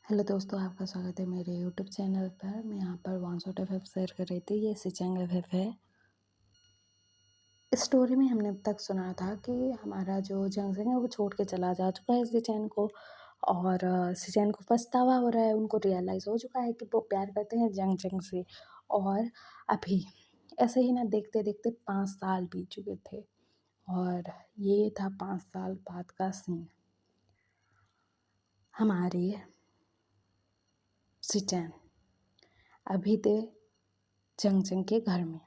Hello दोस्तों, आपका स्वागत है मेरे यूट्यूब चैनल पर। मैं यहाँ पर वन शॉट एफ शेयर कर रही थी। ये सिचेंग एफ है। इस स्टोरी में हमने अब तक सुना था कि हमारा जो जंगसेन है वो छोड़ के चला जा चुका है सिचेन को, और सिचेन को पछतावा हो रहा है। उनको रियलाइज़ हो चुका है कि वो प्यार करते हैं जंग से। और अभी ऐसे ही ना देखते देखते 5 साल बीत चुके थे, और ये था 5 साल बाद का सीन। हमारे सिचेन अभी थे जंग के घर में,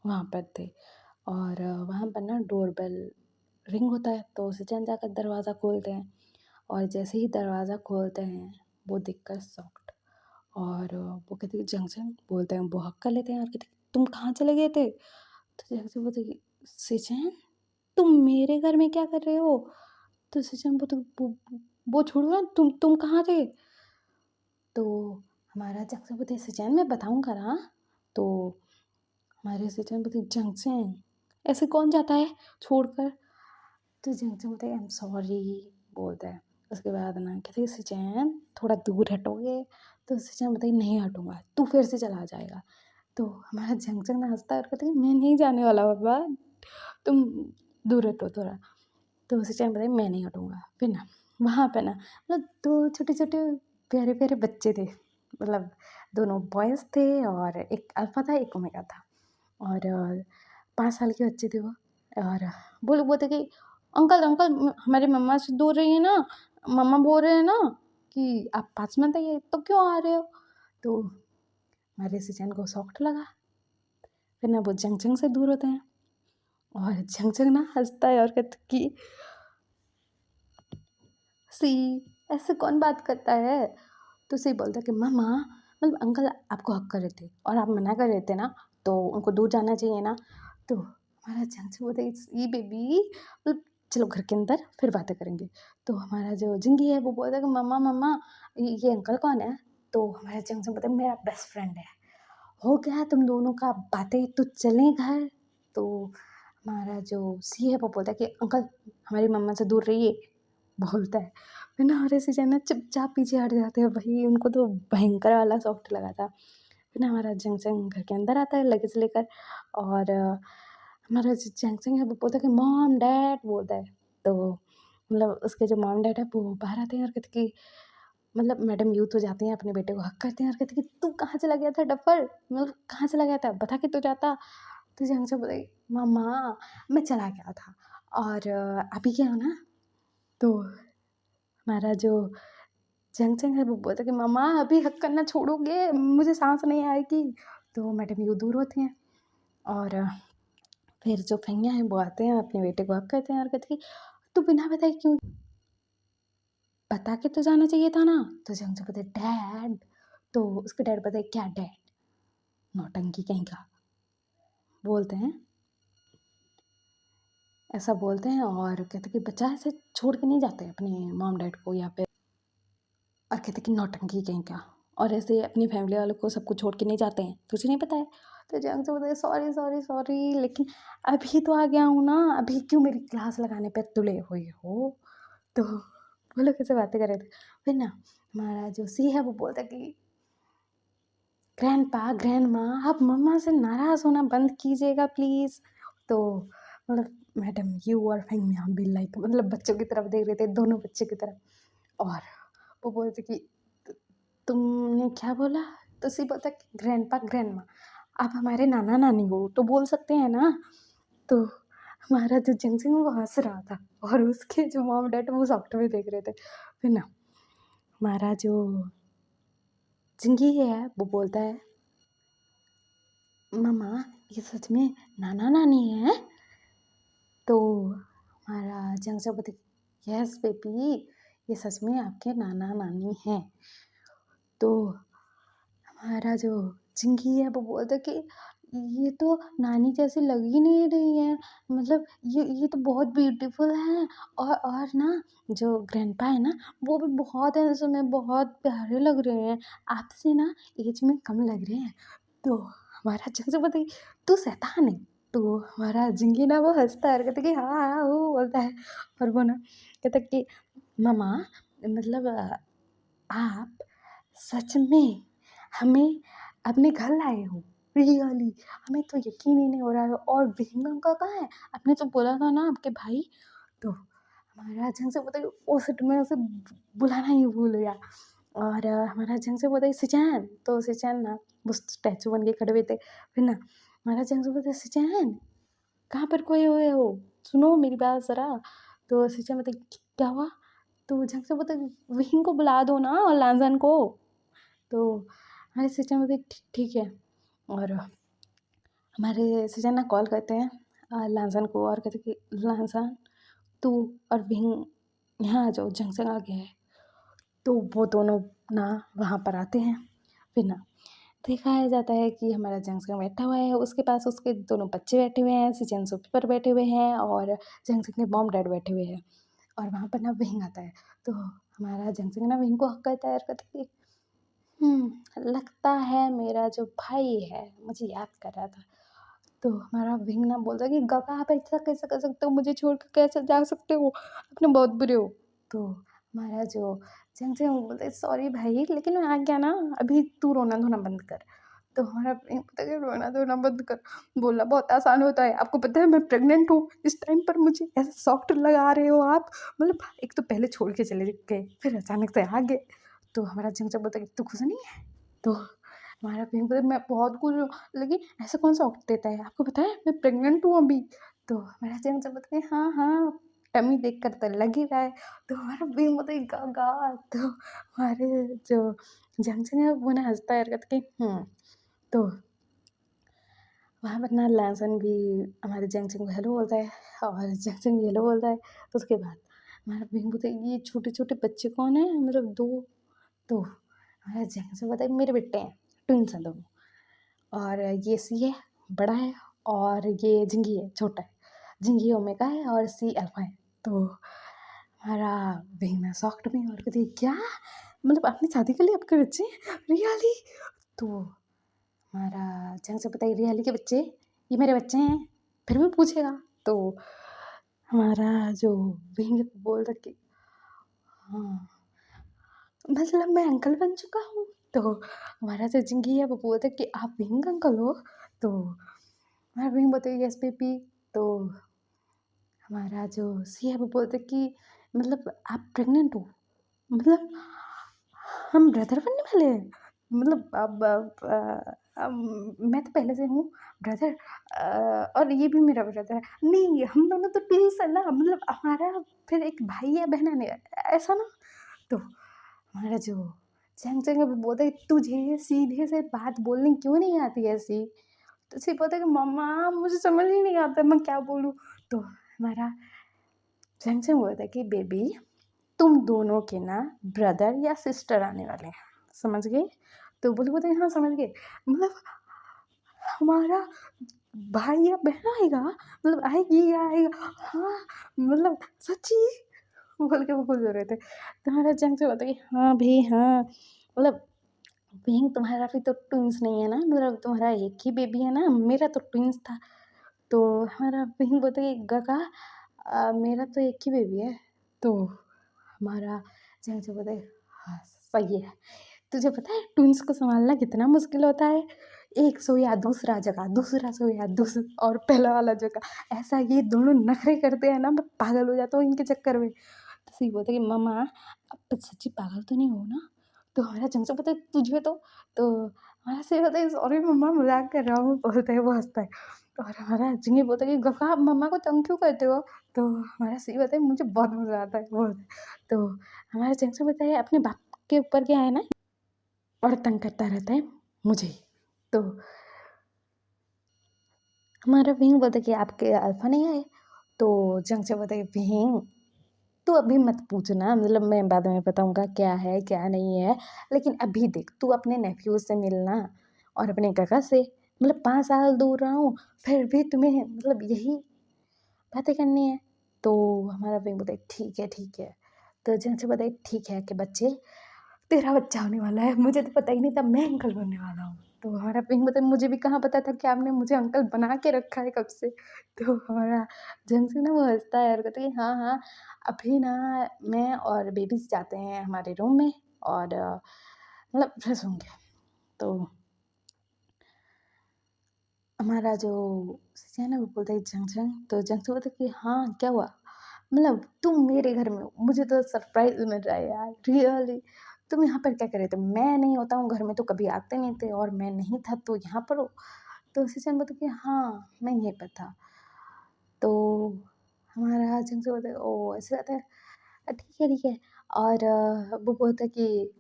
वहाँ पर थे। और वहाँ पर ना डोरबेल रिंग होता है, तो सिचेन जाकर दरवाज़ा खोलते हैं। और जैसे ही दरवाज़ा खोलते हैं वो देखकर शॉक्ड। और वो कहते हैं जंक्शन, बोलते हैं, वो हक कर लेते हैं और कहते हैं तुम कहाँ चले गए थे। तो जंक्शन बोलते कि सिचेन, तुम मेरे घर में क्या कर रहे हो। तो सिचेन बोलते वो छोड़ो ना, तुम कहाँ थे। तो हमारा जंक्शन बोलते सिचेन मैं बताऊँगा ना। तो हमारे सिचेन बोलते जंक्शन ऐसे कौन जाता है छोड़कर। तो जंक्शन बोलते आई एम सॉरी बोलता है। उसके बाद ना कहते सिचेन थोड़ा दूर हटोगे। तो सिचेन बोलते नहीं हटूंगा, तू फिर से चला जाएगा। तो हमारा जंक्शन ना हंसता है और कहते मैं नहीं जाने वाला बाबा, तुम दूर हटो थोड़ा। तो सिचेन बोलते मैं नहीं हटूंगा। फिर ना वहाँ पे ना मतलब 2 छोटे-छोटे प्यारे-प्यारे बच्चे थे। मतलब दोनों बॉयज़ थे और एक अल्फ़ा था, एक ओमेगा था। और 5 साल के बच्चे थे वो। और वो लोग बोलते कि अंकल अंकल हमारी मम्मा से दूर रहिए ना, मम्मा बोल रहे हैं ना कि आप पास में आइए, तो क्यों आ रहे हो। तो हमारे सिचन को शॉक्ड लगा। फिर ना वो जंग से दूर होते हैं, और जंग ना हंसता है और कहता कि सी ऐसे कौन बात करता है। तो सी बोलता है कि मामा मतलब अंकल आपको हक कर रहे थे और आप मना कर रहे थे ना, तो उनको दूर जाना चाहिए ना। तो हमारा जंक्शन बोलता है ई बेबी मतलब चलो घर के अंदर फिर बातें करेंगे। तो हमारा जो जिंगी है वो बोलता है कि मम्मा मम्मा ये अंकल कौन है। तो हमारा जंक्शन बोलता है मेरा बेस्ट फ्रेंड है। हो गया तुम दोनों का बातें, तो चलें घर। तो हमारा जो सी है वो बोलता है कि अंकल हमारी मम्मा से दूर रहिए बोलता है। फिर ना हमारे सीजन ना चुपचाप पीछे हट जाते हैं। भाई उनको तो भयंकर वाला सॉफ्ट लगा था। फिर ना हमारा जंक्शन घर के अंदर आता है लगेज लेकर। और हमारा जो जंक्शन है वो बोलता है कि मॉम डैड बोलता है। तो मतलब उसके जो मॉम डैड है वो बाहर आते हैं और कहते कि मतलब मैडम यूथ हो जाती हैं, अपने बेटे को हक करते हैं और कहते कि तू कहाँ चला गया था डफर, मतलब कहाँ चला गया था बता के तो जाता। तो जंक्शन बोले मम्मा मैं चला गया था, और अभी क्या हो ना। तो हमारा जो जंक्शन है वो बोलता है कि मम्मा अभी हक करना छोड़ोगे, मुझे सांस नहीं आएगी। तो मैडम यू दूर होते हैं। और फिर जो फैंगिया हैं वो आते हैं, अपने बेटे को हक करते हैं और कहते कि तू बिना बताए क्यों, बता के तो जाना चाहिए था ना। तो जंक्शन बोलते डैड। तो उसके डैड बताए क्या डैड, नौटंकी कहीं का बोलते हैं, ऐसा बोलते हैं। और कहते कि बच्चा ऐसे छोड़ के नहीं जाते अपने मॉम डैड को यहाँ पे। और कहते कि नौटंकी कहीं का, और ऐसे अपनी फैमिली वालों को सबको छोड़ के नहीं जाते हैं, तुझे नहीं पता है। तो जंग से बोलते हैं सॉरी सॉरी सॉरी, लेकिन अभी तो आ गया हूँ ना, अभी क्यों मेरी क्लास लगाने पे तुले हुए हो। तो वो लोग कैसे बातें कर रहे थे। फिर ना हमारा जो सी है वो बोलता है कि ग्रैंड पा ग्रैंड माँ आप मम्मा से नाराज़ होना बंद कीजिएगा प्लीज़। तो मतलब मैडम यू और फैंग में हम भी लाइक मतलब बच्चों की तरफ देख रहे थे, दोनों बच्चे की तरफ। और वो बोलते कि तुमने क्या बोला। तो सी बोलता कि ग्रैंड पा ग्रैंड माँ आप हमारे नाना नानी हो तो बोल सकते हैं ना। तो हमारा जो जंक्शन वो हंस रहा था, और उसके जो मॉम डैड वो सॉफ्ट में देख रहे थे। फिर ना हमारा जो जिंगी है वो बोलता है मम्मा ये सच में नाना नानी है। तो हमारा जंक्शन बोलते यस बेबी ये सच में आपके नाना नानी हैं। तो हमारा जो जिंगी है वो बोलता है कि ये तो नानी जैसी लग ही नहीं रही है, मतलब ये तो बहुत ब्यूटीफुल है। और ना जो ग्रैंडपा है ना वो भी बहुत हैंडसम है, बहुत प्यारे लग रहे हैं, आपसे ना एज में कम लग रहे हैं। तो हमारा जंग बताइए तू शैतान है। तो हमारा जिंगी ना वो हंसता है और कहता कि हाँ हाँ वो बोलता है। और वो ना कहता कि मामा मतलब आप सच में हमें अपने घर लाए हो, रियली हमें तो यकीन ही नहीं हो रहा है। और विहिंगम का कहाँ है? आपने तो बोला था ना आपके भाई, तो हमारा जंग से बताइए उस में उसे बुलाना ही भूल गया। और हमारा जंग से बताइए सिचैन, तो सिचैन ना वो स्टैचू बन के खड़े हुए थे। फिर ना हमारा जंग से बताइए सिचैन कहाँ पर खोए हुए हो, सुनो मेरी बात ज़रा। तो सिचैन बताइए क्या हुआ? तो जंग से बताइए विहिंग को बुला दो ना और लांजन को। तो हमारे सिस्टम में ठीक है। और हमारे सृजन ना कॉल करते हैं लांसन को और कहते कि लांसन तू और विंग यहाँ आ जाओ, जंक्शन आ गया है। तो वो दोनों ना वहाँ पर आते हैं। फिर ना दिखाया जाता है कि हमारा जंक्शन बैठा हुआ है, उसके पास उसके दोनों बच्चे बैठे हुए हैं, सिचन सोफे पर बैठे हुए हैं और जंक्शन के मॉम डैड बैठे हुए हैं। और वहाँ पर ना विंग आता है, तो हमारा जंक्शन ना विंग को हक करता है और कहता है लगता है मेरा जो भाई है मुझे याद कर रहा था। तो हमारा विंग ना बोलता है कि गगा आप ऐसा कैसे कर सकते हो, मुझे छोड़ कर कैसे जा सकते हो, अपने बहुत बुरे हो। तो हमारा जो जंग से बोलता है सॉरी भाई लेकिन मैं आ गया ना, अभी तू रोना धोना बंद कर। तो हमारा विंग बोलता है कि रोना धोना बंद कर बोलना बहुत आसान होता है, आपको पता है मैं प्रेग्नेंट हूँ, इस टाइम पर मुझे ऐसा सॉफ्ट लगा रहे हो आप, मतलब एक तो पहले छोड़ के चले गए फिर अचानक से आ गए। तो हमारा जिम जब बोलता है तू खुश नहीं है, तो हमारा पिंक बोलता है मैं बहुत खुश हूँ, लेकिन ऐसा कौन सा वक्त देता है, आपको पता है मैं प्रेग्नेंट हूँ अभी। तो हमारा जिम जब बोलता है हाँ हाँ टमी देख कर तो लग ही रहा है। तो हमारा पिंक बोलता है गा। तो हमारे जो जंक्शन है वो ना हंसता है और कहता है तो वहाँ पर ना लहसुन भी हमारे जंक्शन को हेलो बोलता है और जंक्शन भी हेलो बोलता है। तो उसके बाद हमारा पिंक बोलता है ये छोटे छोटे बच्चे कौन है, मतलब दो। तो हमारा जंक्शन बताए मेरे बेटे हैं, ट्विंस हैं दोनों। और ये सी है बड़ा है और ये झिंगी है छोटा है, झिंगी ओमेगा है और सी अल्फा है। तो हमारा बेना सॉफ्ट में और कहती है क्या, मतलब आपने शादी कर ली, आपके बच्चे रियली। तो हमारा जंग से पता है रियली के बच्चे ये मेरे बच्चे हैं, फिर भी पूछेगा। तो हमारा जो विंग बोल रहा कि हाँ मतलब मैं अंकल बन चुका हूँ। तो हमारा जो जिंगी है वो बोलता है कि आप विंग अंकल हो। तो हमारा विंग बोलते यस बेबी। तो हमारा जो सी है वो बोलते कि मतलब आप प्रेग्नेंट हो, मतलब हम ब्रदर बनने वाले हैं, मतलब मैं तो पहले से हूँ ब्रदर और ये भी मेरा ब्रदर है, नहीं हम दोनों तो ट्विंस है ना, मतलब हमारा फिर एक भाई या बहन है ऐसा ना। तो हमारा जो चैंग चैंग है वो बोलता है तुझे सीधे से बात बोलनी क्यों नहीं आती ऐसी। तो सिर्फ बोलता है कि मम्मा मुझे समझ ही नहीं आता मैं क्या बोलूँ। तो हमारा चैंग चैंग बोलता है कि बेबी तुम दोनों के ना ब्रदर या सिस्टर आने वाले हैं, समझ गए। तो बोले बोलते हाँ समझ गए, मतलब हमारा भाई या बहन आएगा, मतलब आएगी या आएगा, हाँ मतलब सच्ची बोल के वो खुश हो रहे थे। तो हमारा जंग से बोलता कि हाँ भाई हाँ, मतलब बहन तुम्हारा भी तो ट्विंस नहीं है ना, मतलब तुम्हारा एक ही बेबी है ना, मेरा तो ट्विंस था। तो हमारा बहन बोलता कि गगा मेरा तो एक ही बेबी है। तो हमारा जंग से बोलता है हाँ सही है। तुझे पता है ट्विंस को संभालना कितना मुश्किल होता है, एक सोया दूसरा जगह, दूसरा सोया दूसरा और पहला वाला जगह, ऐसा ये दोनों नखरे करते हैं ना, मैं पागल हो जाता हूँ इनके चक्कर में। तो सही बोलते कि मम्मा अब सच्ची पागल तो नहीं हो ना। तो हमारा जंग से बोलता है तुझे तो हमारा से होता है सॉरी मम्मा मजाक कर रहा हूँ, बोलता है वो हंसता है। और हमारा जिंगी बोलता है कि गफा आप मम्मा को तंग क्यों करते हो। तो हमारा सही होता है मुझे बहुत मज़ा आता है बोलता है। तो हमारा जंग से बोलता है अपने बाप के ऊपर क्या है ना और तंग करता रहता है मुझे। तो हमारा विंग बोलता है कि आपके अल्फा नहीं आए। तो जंग से बोलता है विंग तू अभी मत पूछना, मतलब मैं बाद में बताऊंगा क्या है क्या नहीं है, लेकिन अभी देख तू अपने नेफ्यू से मिलना और अपने काका से, मतलब 5 साल दूर रहा हूँ फिर भी तुम्हें मतलब यही बातें करनी है। तो हमारा विंग बोलता है ठीक है। तो जंग से बोलता है ठीक है कि बच्चे तेरा बच्चा होने वाला है, मुझे तो पता ही नहीं था मैं अंकल बनने वाला हूँ। तो हमारा पिंक मतलब मुझे भी कहाँ पता था कि आपने मुझे अंकल बना के रखा है कब से। तो हमारा जंग ना वो हंसता है और कहता है हाँ हाँ अभी ना मैं और बेबीज जाते हैं हमारे रूम में और मतलब फ्रेश होंगे। तो हमारा जो है ना वो बोलता है जंग तो जंग से बोलता है कि हाँ क्या हुआ, मतलब तुम मेरे घर में हो, मुझे तो सरप्राइज मिल रहा है यार, रियली तुम यहाँ पर क्या कर रहे थे, मैं नहीं होता हूँ घर में तो कभी आते नहीं थे, और मैं नहीं था तो यहाँ पर हो। तो सिचन बोलता कि हाँ मैं यहीं पर था। तो हमारा जंग से बोलता है ओ ऐसी बात है, ठीक है ठीक है। और वो बोलता है कि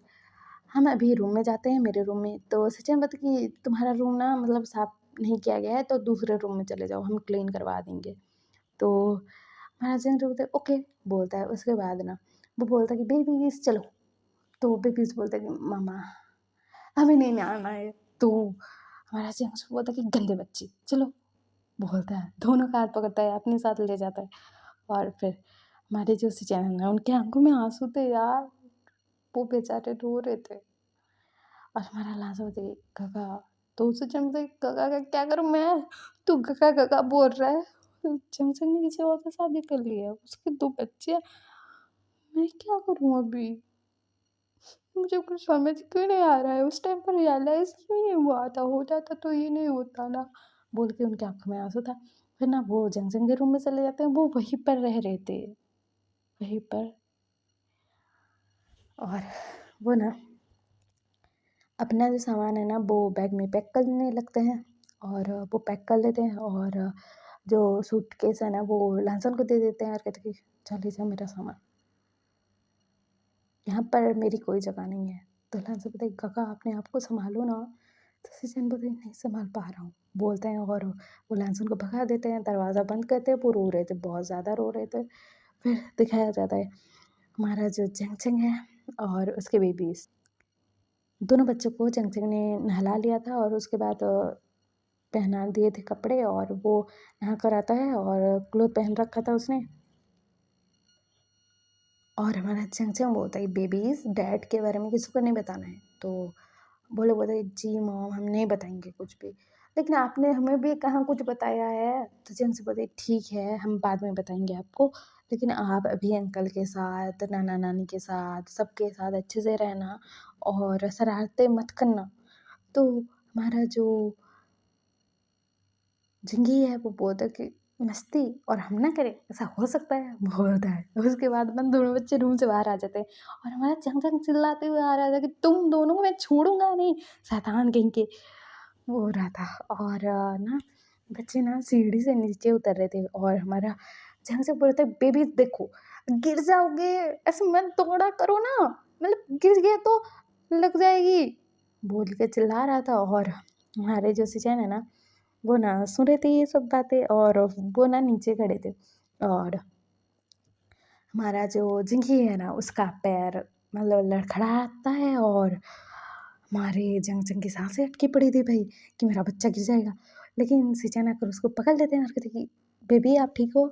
हम अभी रूम में जाते हैं, मेरे रूम में। तो सचिन बोलता कि तुम्हारा रूम ना मतलब साफ नहीं किया गया है, तो दूसरे रूम में चले जाओ, हम क्लीन करवा देंगे। तो हमारा सचिन बोलता है ओके बोलता है। उसके बाद ना वो बोलता है कि बेबीज चलो। तो बेबीज बोलता है कि मामा हमें नहीं आना है। तो हमारा सचिन बोलता है कि गंदे बच्चे चलो बोलता है, दोनों का हाथ पकड़ता है, अपने साथ ले जाता है। और फिर हमारे जो सचिन है उनके आंखों में आंसू थे यार, वो बेचारे रो रहे थे। और हमारा लास्ट होते गगा। तो उससे चमते गगा का क्या करूँ मैं, तू गगा गगा बोल रहा है। चमचम ने किसी और से शादी कर लिया है, उसके 2 बच्चे हैं, मैं क्या करूँ अभी, मुझे कुछ समझ क्यों नहीं आ रहा है। उस टाइम पर रियलाइज क्यों नहीं हुआ था, हो जाता तो ये नहीं होता ना, बोल के उनकी आंखों में आंसू था। फिर ना वो जंगजंग के रूम में चले जाते हैं, वो वहीं पर रह रहे थे, वहीं पर। और वो ना अपना जो सामान है ना वो बैग में पैक करने लगते हैं, और वो पैक कर लेते हैं, और जो सूटकेस है ना वो लांसन को दे देते हैं, और कहते हैं कि चल ले जा मेरा सामान, यहाँ पर मेरी कोई जगह नहीं है। तो लांसन बोलते हैं काका अपने आप को संभालो ना। तो सचिन बोलते हैं नहीं संभाल पा रहा हूँ बोलते हैं, और वो लांसन को भगा देते हैं, दरवाज़ा बंद करते हैं। वो रो रहे थे, बहुत ज़्यादा रो रहे थे। फिर दिखाया जाता है हमारा जो जंगचंग है और उसके बेबीज, दोनों बच्चों को जंगचंग ने नहला लिया था, और उसके बाद पहना दिए थे कपड़े, और वो नहा कर आता है और क्लोथ पहन रखा था उसने। और हमारा चंगचंग बोलता है बेबीज डैड के बारे में किसी को नहीं बताना है। तो बोले बोलते जी मॉम हम नहीं बताएंगे कुछ भी, लेकिन आपने हमें भी कहाँ कुछ बताया है। तो चंग से बोलते ठीक है हम बाद में बताएंगे आपको, लेकिन आप अभी अंकल के साथ नाना नानी के साथ सबके साथ अच्छे से रहना, और शरारतें मत करना। तो हमारा जो जिंगी है वो बोलता है कि मस्ती और हम ना करें, ऐसा हो सकता है, बोलता है। उसके बाद अपन दोनों बच्चे रूम से बाहर आ जाते हैं, और हमारा चंग चंग चिल्लाते हुए आ रहा था कि तुम दोनों को मैं छोड़ूंगा नहीं, शैतान कहीं के, वो हो रहा था। और ना बच्चे ना सीढ़ी से नीचे उतर रहे थे, और हमारा चंग से बोलते बेबी देखो गिर जाओगे, ऐसे मत दौड़ा करो ना, मतलब गिर गए तो लग जाएगी, बोल के चिल्ला रहा था। और हमारे जो सिचन है ना वो ना सुन रहे थे ये सब बातें, और वो ना नीचे खड़े थे। और हमारा जो जिंगी है ना उसका पैर मतलब लड़खड़ाता है, और हमारे जंग की सांसें अटकी पड़ी थी भाई कि मेरा बच्चा गिर जाएगा। लेकिन सिचन आकर उसको पकड़ लेते हैं और कहते कि बेबी आप ठीक हो।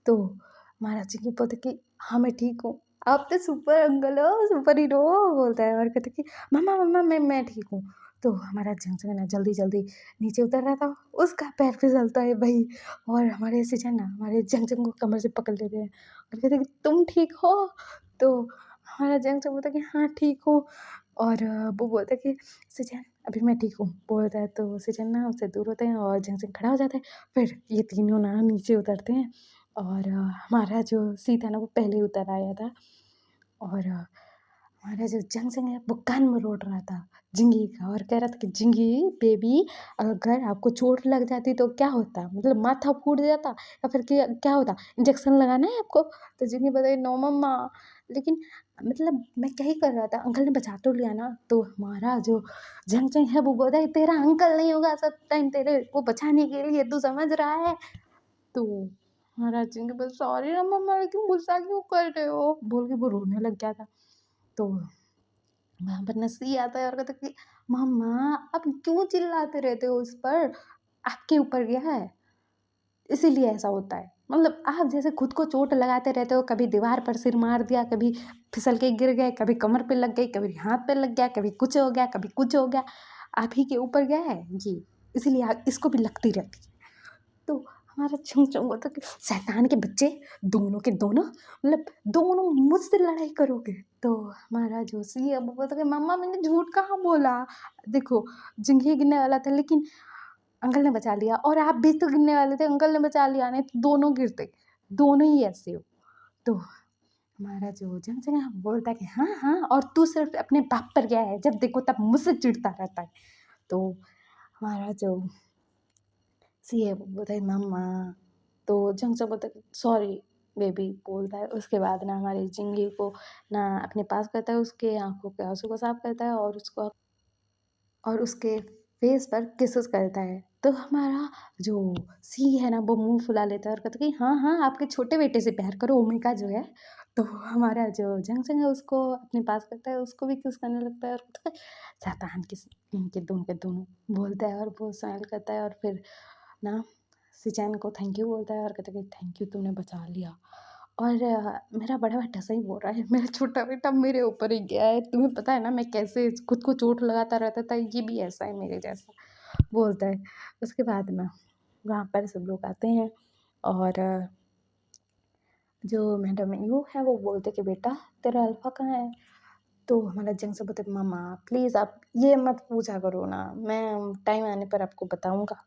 तो हमारा जिंगी बोलते कि हाँ मैं ठीक हूँ, आप तो सुपर अंकल हो, सुपर हीरो हो, बोलता है। और कहते कि मम्मा मम्मा मैं ठीक हूँ। तो हमारा जंग ना जल्दी जल्दी नीचे उतर रहा था, उसका पैर फिसलता है भाई, और हमारे सिचन ना हमारे जंग को कमर से पकड़ लेते हैं और कहते कि तुम ठीक हो। तो हमारा जंग बोलता है कि हाँ ठीक हूँ। और वो बोलता है कि सिचन अभी मैं ठीक हूँ बोलता है। तो सिचन ना उससे दूर होते हैं, और जंग खड़ा हो जाता है। फिर ये तीनों ना नीचे उतरते हैं, और हमारा जो सीता ना वो पहले ही उतर आया था। और हमारा जो जंग है वो कान में रोट रहा था जिंगी का, और कह रहा था कि जिंगी बेबी अगर आपको चोट लग जाती तो क्या होता, मतलब माथा फूट जाता या फिर क्या होता, इंजेक्शन लगाना है आपको। तो जिंगी बताई नो मम्मा, लेकिन मतलब मैं क्या ही कर रहा था, अंकल ने बचा तो लिया ना। तो हमारा जो जंग है वो बोलता है तेरा अंकल नहीं होगा सब टाइम तेरे को बचाने के लिए, तू समझ रहा है। तो हमारा जिंगी बोल सॉरी ना मम्मा, लेकिन गुस्सा क्यों कर रहे हो, बोल के वो रोने लग गया था। तो वहाँ पर नसी आता है और कहता कि मम्मा आप क्यों चिल्लाते रहते हो उस पर, आपके ऊपर गया है इसीलिए ऐसा होता है, मतलब आप जैसे खुद को चोट लगाते रहते हो, कभी दीवार पर सिर मार दिया, कभी फिसल के गिर गए, कभी कमर पे लग गई, कभी हाथ पे लग गया, कभी कुछ हो गया, कभी कुछ हो गया, आप ही के ऊपर गया है ये, इसीलिए इसको भी लगती रहती है। तो हमारा छुम छुम होता कि शैतान के बच्चे दोनों के दोनों, मतलब दोनों मुझसे लड़ाई करोगे, तो हमारा जो सी है वो बोलता है कि मम्मा मैंने झूठ कहाँ बोला, देखो जिंदगी गिरने वाला था लेकिन अंकल ने बचा लिया, और आप भी तो गिरने वाले थे, अंकल ने बचा लिया, नहीं तो दोनों गिरते, दोनों ही ऐसे हो। तो हमारा जो जंग है बोलता है कि हाँ हाँ, और तू सिर्फ अपने बाप पर गया है, जब देखो तब मुझसे चिढ़ता रहता है। तो हमारा जो सी है वो बोलता है मम्मा, तो जंग से बोलता है सॉरी बेबी बोलता है। उसके बाद ना हमारी जिंगी को ना अपने पास करता है, उसके आंखों के आंसू को साफ करता है और उसके फेस पर किसेस करता है। तो हमारा जो सी है ना वो मुंह फुला लेता है और कहता है कि हाँ हाँ आपके छोटे बेटे से प्यार करो, ओमिका जो है। तो हमारा जो जंगसन है उसको अपने पास करता है, उसको भी किस करने लगता है और कहता है शैतान किस इनके दोनों बोलता है, और वो स्माइल करता है और फिर ना सिचैन को थैंक यू बोलता है और कहता है कि थैंक यू तुमने बचा लिया। और मेरा बड़ा बेटा सही बोल रहा है, मेरा छोटा बेटा मेरे ऊपर ही गया है, तुम्हें पता है ना मैं कैसे खुद को चोट लगाता रहता था, ये भी ऐसा है मेरे जैसा बोलता है। उसके बाद ना वहाँ पर सब लोग आते हैं और जो मैडम यू है वो बोलते कि बेटा तेरा अल्फ़ा कहाँ है। तो हमारा जंग से बोलते मम्मा प्लीज़ आप ये मत पूछा करो ना, मैं टाइम आने पर आपको बताऊँगा।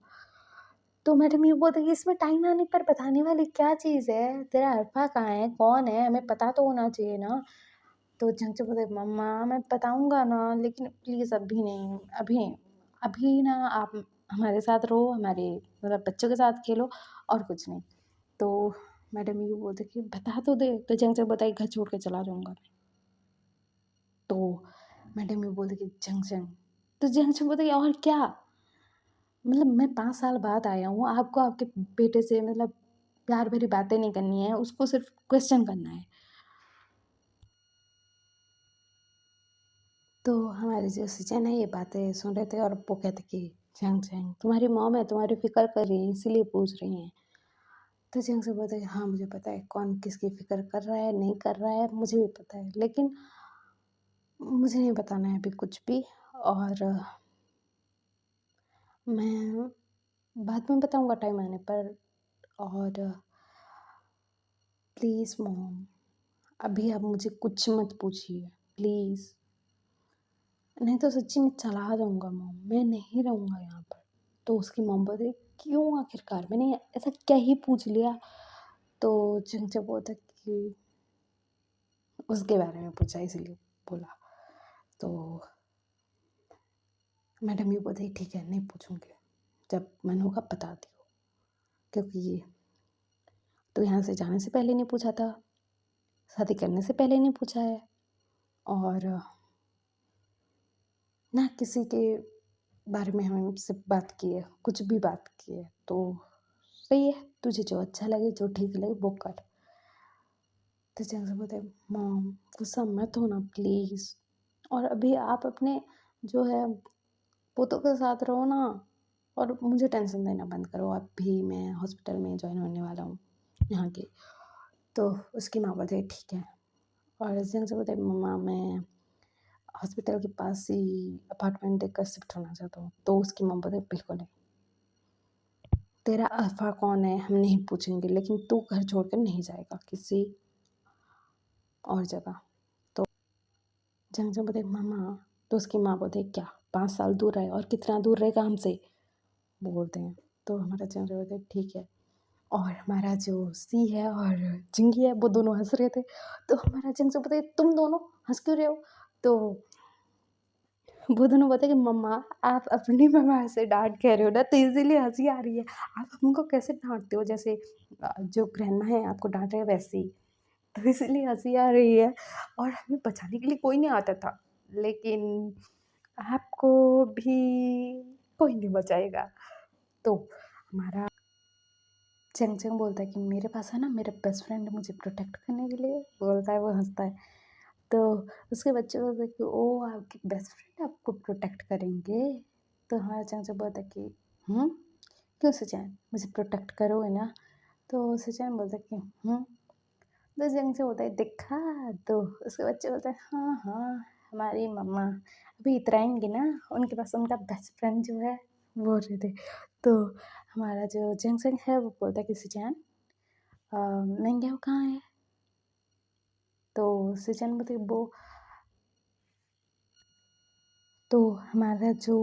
तो मैडम ये बोलते कि इसमें टाइम आने पर बताने वाली क्या चीज़ है, तेरा अल्फ़ा कहाँ है, कौन है, हमें पता तो होना चाहिए ना। तो चंचू बोले मम्मा मैं बताऊँगा ना, लेकिन प्लीज़ अभी नहीं, अभी अभी ना आप हमारे साथ रहो, हमारे मतलब बच्चों के साथ खेलो और कुछ नहीं। तो मैडम यूँ बोलते कि बता तो दे, तो चंचू बताई घर छोड़ के चला जाऊँगा मैं। तो मैडम यूँ बोलती कि जंग तो जंग बोलते और क्या, मतलब मैं 5 साल बाद आया हूँ, आपको आपके बेटे से मतलब प्यार भरी बातें नहीं करनी है, उसको सिर्फ क्वेश्चन करना है। तो हमारे जो सचिन है ये बातें सुन रहे थे और वो कहते कि जंग जंग तुम्हारी मॉम है, तुम्हारी फिक्र कर रही है इसीलिए पूछ रही हैं। तो जंग से बोलते कि हाँ मुझे पता है कौन किसकी फिक्र कर रहा है नहीं कर रहा है, मुझे भी पता है, लेकिन मुझे नहीं बताना है अभी कुछ भी, और मैं बाद में बताऊंगा टाइम आने पर। और प्लीज़ मॉम अभी आप मुझे कुछ मत पूछिए प्लीज़, नहीं तो सच्ची में चला जाऊँगा मॉम, मैं नहीं रहूँगा यहाँ पर। तो उसकी मॉम बोलती क्यों आखिरकार मैंने ऐसा क्या ही पूछ लिया। तो जब बोलता कि उसके बारे में पूछा इसलिए बोला। तो मैडम ये बोलती ठीक है नहीं पूछूंगी, जब मन होगा बता दियो, क्योंकि ये तो यहाँ से जाने से पहले नहीं पूछा था, शादी करने से पहले नहीं पूछा है, और ना किसी के बारे में हमसे बात की है, कुछ भी बात की है। तो सही है, तुझे जो अच्छा लगे जो ठीक लगे वो कर। तो जैसे बोलते मॉम गुस्सा मत होना प्लीज़, और अभी आप अपने जो है पोतों के साथ रहो ना, और मुझे टेंशन देना बंद करो, अभी मैं हॉस्पिटल में जॉइन होने वाला हूँ यहाँ की। तो उसकी माँ बोलती है ठीक है, और जैसे से बोलते मम्मा मैं हॉस्पिटल के पास ही अपार्टमेंट देखकर शिफ्ट होना चाहता हूँ। तो उसकी माँ बोलती बिल्कुल नहीं, तेरा अल्फा कौन है हम नहीं पूछेंगे, लेकिन तू घर छोड़ कर नहीं जाएगा किसी और जगह। तो जंग बोलते मामा, तो उसकी माँ बोलते क्या 5 साल दूर रहे, और कितना दूर रहेगा हमसे बोलते हैं। तो हमारा जंग बोलते ठीक है, और हमारा जो सी है और जिंगी है वो दोनों हंस रहे थे। तो हमारा जंग से बोलते तुम दोनों हंस क्यों रहे हो। तो वो दोनों बोलते कि मम्मा आप अपनी मम्मा से डांट कह रहे हो ना, तो इसीलिए हंसी आ रही है, आप हमको कैसे डांटते हो, जैसे जो ग्रैंडमा है आपको डांट रहे हैं वैसे ही, तो इसीलिए हंसी आ रही है। और हमें बचाने के लिए कोई नहीं आता था, लेकिन आपको भी कोई नहीं बचाएगा। तो हमारा चंग चंग बोलता है कि मेरे पास है ना मेरा बेस्ट फ्रेंड मुझे प्रोटेक्ट करने के लिए बोलता है, वो हंसता है। तो उसके बच्चे बोलते हैं कि ओ आपके बेस्ट फ्रेंड आपको प्रोटेक्ट करेंगे। तो हमारा चंग चंग बोलता है कि क्यों सुचैन मुझे प्रोटेक्ट करोगे ना। तो सुचैन बोलता है कि तो जंग से बोलता है देखा। तो उसके बच्चे बोलते हैं हाँ हाँ हमारी मम्मा अभी इतराएंगे ना, उनके पास उनका बेस्ट फ्रेंड जो है बोल रहे थे। तो हमारा जो जंक्शन है वो बोलता है कि सुचैन मैंगो कहाँ है। तो सीजन बोलते वो, तो हमारा जो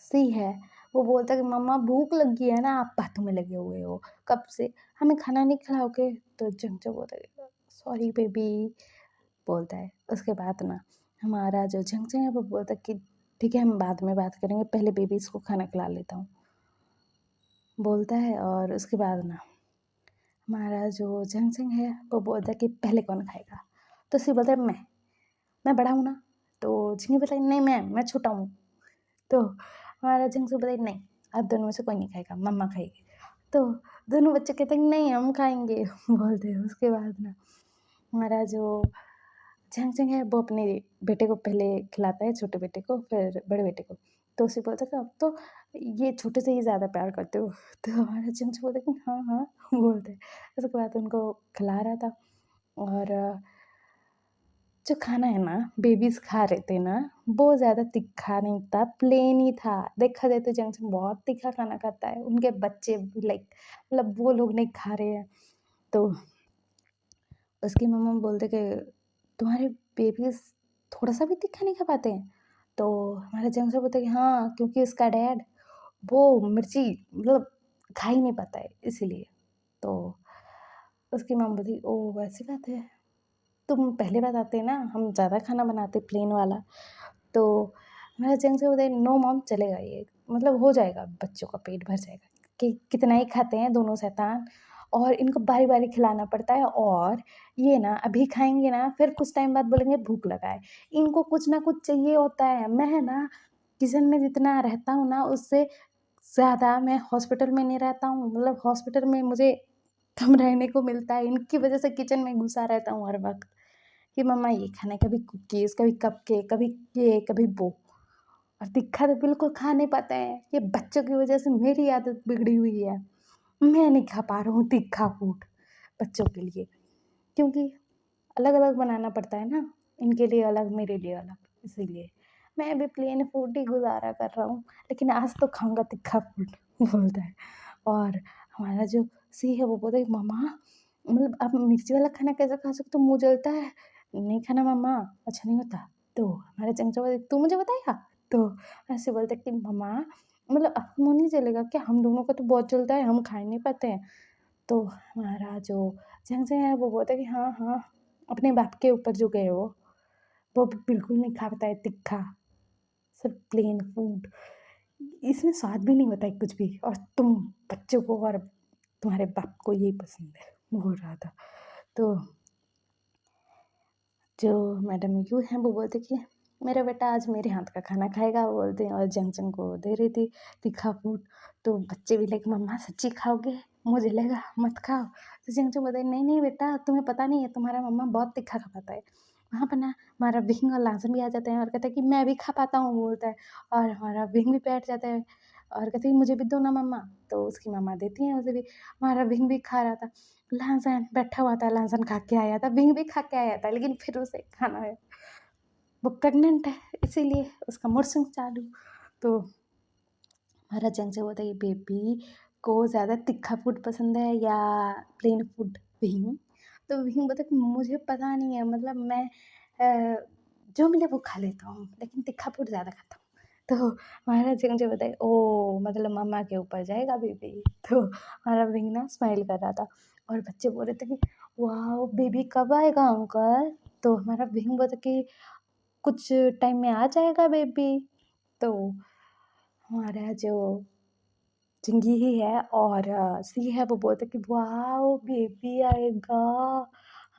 सी है वो बोलता है कि मम्मा भूख लगी है ना, आप बातों में लगे हुए हो कब से, हमें खाना नहीं खिलाओगे। तो जंगजो बोलता है सॉरी बेबी बोलता है। उसके बाद ना हमारा जो जंगजो है वो बोलता है कि ठीक है हम बाद में बात करेंगे, पहले बेबीज़ को खाना खिला लेता हूँ बोलता है। और उसके बाद ना हमारा जो जंगजंग है वो बोलता है कि पहले कौन खाएगा। तो सी बोलता है मैं बड़ा हूँ ना। तो झिंगी बोलता है नहीं मैं छोटा हूँ। तो हमारा जंगजू बोलता है नहीं आप दोनों में से कोई नहीं खाएगा, मम्मा खाएगी। तो दोनों बच्चे कहते हैं नहीं हम खाएंगे बोलते हैं। उसके बाद ना हमारा जो जंगजंग है वो अपने बेटे को पहले खिलाता है, छोटे बेटे को फिर बड़े बेटे को। तो उसे बोलता है कि अब तो ये छोटे से ही ज़्यादा प्यार करते हो। तो हमारा जंगजू बोलता है कि हाँ बोलते हैं। उसके बाद उनको खिला रहा था। और जो खाना है ना बेबीज़ खा रहे थे ना वो ज़्यादा तीखा नहीं था, प्लेन ही था। देखा जाए तो जंक्शन बहुत तीखा खाना खाता है, उनके बच्चे भी लाइक मतलब वो लोग नहीं खा रहे हैं। तो उसकी मम्मा बोलते कि तुम्हारे बेबीज़ थोड़ा सा भी तीखा नहीं खा पाते हैं। तो हमारा जंक्शन बोलता है कि हाँ क्योंकि उसका डैड वो मिर्ची मतलब खा ही नहीं पाता है इसीलिए। तो उसकी मम्मा बोलती ओ वैसी बात है, तुम पहले बताते ना हम ज़्यादा खाना बनाते प्लेन वाला। तो मेरा जंग से बोलते नो मॉम चलेगा ये, मतलब हो जाएगा, बच्चों का पेट भर जाएगा कि कितना ही खाते हैं दोनों शैतान, और इनको बारी बारी खिलाना पड़ता है। और ये ना अभी खाएंगे ना फिर कुछ टाइम बाद बोलेंगे भूख लगा है, इनको कुछ ना कुछ चाहिए होता है। मैं ना किचन में जितना रहता हूँ ना उससे ज़्यादा मैं हॉस्पिटल में नहीं रहता हूँ, मतलब हॉस्पिटल में मुझे कम रहने को मिलता है, इनकी वजह से किचन में घुसा रहता हूँ हर वक्त कि मम्मा ये खाना है, कभी कुकीज़ कभी कपकेक कभी ये कभी वो। और तीखा तो बिल्कुल खा नहीं पाते हैं, ये बच्चों की वजह से मेरी आदत बिगड़ी हुई है, मैं नहीं खा पा रहा हूँ तीखा फूड बच्चों के लिए, क्योंकि अलग अलग बनाना पड़ता है ना, इनके लिए अलग मेरे लिए अलग, इसीलिए मैं अभी प्लेन फूड ही गुजारा कर रहा हूँ, लेकिन आज तो खाऊंगा तीखा फूड बोलता है। और हमारा जो सी है वो बोलता है मम्मा मतलब आप मिर्ची वाला खाना कैसे खा सकते हो, मुँह जलता है, नहीं खाना मम्मा, अच्छा नहीं होता। तो हमारे चमचा बोलते तू मुझे बताएगा। तो ऐसे बोलते कि मम्मा मतलब आपका मुँह नहीं जलेगा क्या, हम दोनों का तो बहुत जलता है, हम खा ही नहीं पाते हैं। तो हमारा जो चमचा है वो बोलता है कि हाँ अपने बाप के ऊपर जो गए वो बिल्कुल नहीं खा पाता है तीखा, सिर्फ प्लेन फूड, इसमें स्वाद भी नहीं होता है कुछ भी, और तुम बच्चों को और तुम्हारे बाप को यही पसंद है बोल रहा था। तो जो मैडम यू हैं वो बोलते कि मेरा बेटा आज मेरे हाथ का खाना खाएगा बोलते हैं, और जंग को दे रही थी तीखा फूड। तो बच्चे भी लाइक मम्मा सच्ची खाओगे, मुझे लगा मत खाओ। तो जंग बोलते नहीं बेटा तुम्हें पता नहीं है तुम्हारा मम्मा बहुत तीखा खा पाता है। वहाँ पर ना हमारा विंग और लाजन भी आ जाते हैं और कहते हैं कि मैं भी खा पाता हूँ बोलता है। और हमारा विंग भी बैठ जाता है और कहते हैं मुझे भी दो ना मम्मा। तो उसकी मम्मा देती हैं उसे भी। हमारा विंग भी खा रहा था, लहसुन बैठा हुआ था, लहसुन खा के आया था, बिंग भी खा के आया था, लेकिन फिर उसे खाना है, वो प्रेग्नेंट है इसीलिए उसका मोर्सिंग चालू। तो हमारा जंग से होता है बेबी को ज़्यादा तीखा फूड पसंद है या प्लेन फूड विंग। तो विंग बोलता है कि मुझे पता नहीं है, मतलब मैं जो मिले वो खा लेता हूँ लेकिन तीखा फूड ज़्यादा खाता हूँ। तो हमारा जंग जो बताए ओ मतलब मम्मा के ऊपर जाएगा बेबी। तो हमारा विंग ना स्माइल कर रहा था और बच्चे बोल रहे थे कि वाह बेबी कब आएगा अंकल। तो हमारा विंग बोलता कि कुछ टाइम में आ जाएगा बेबी। तो हमारा जो चिंगी ही है और सी है वो बोलते कि वाह बेबी आएगा,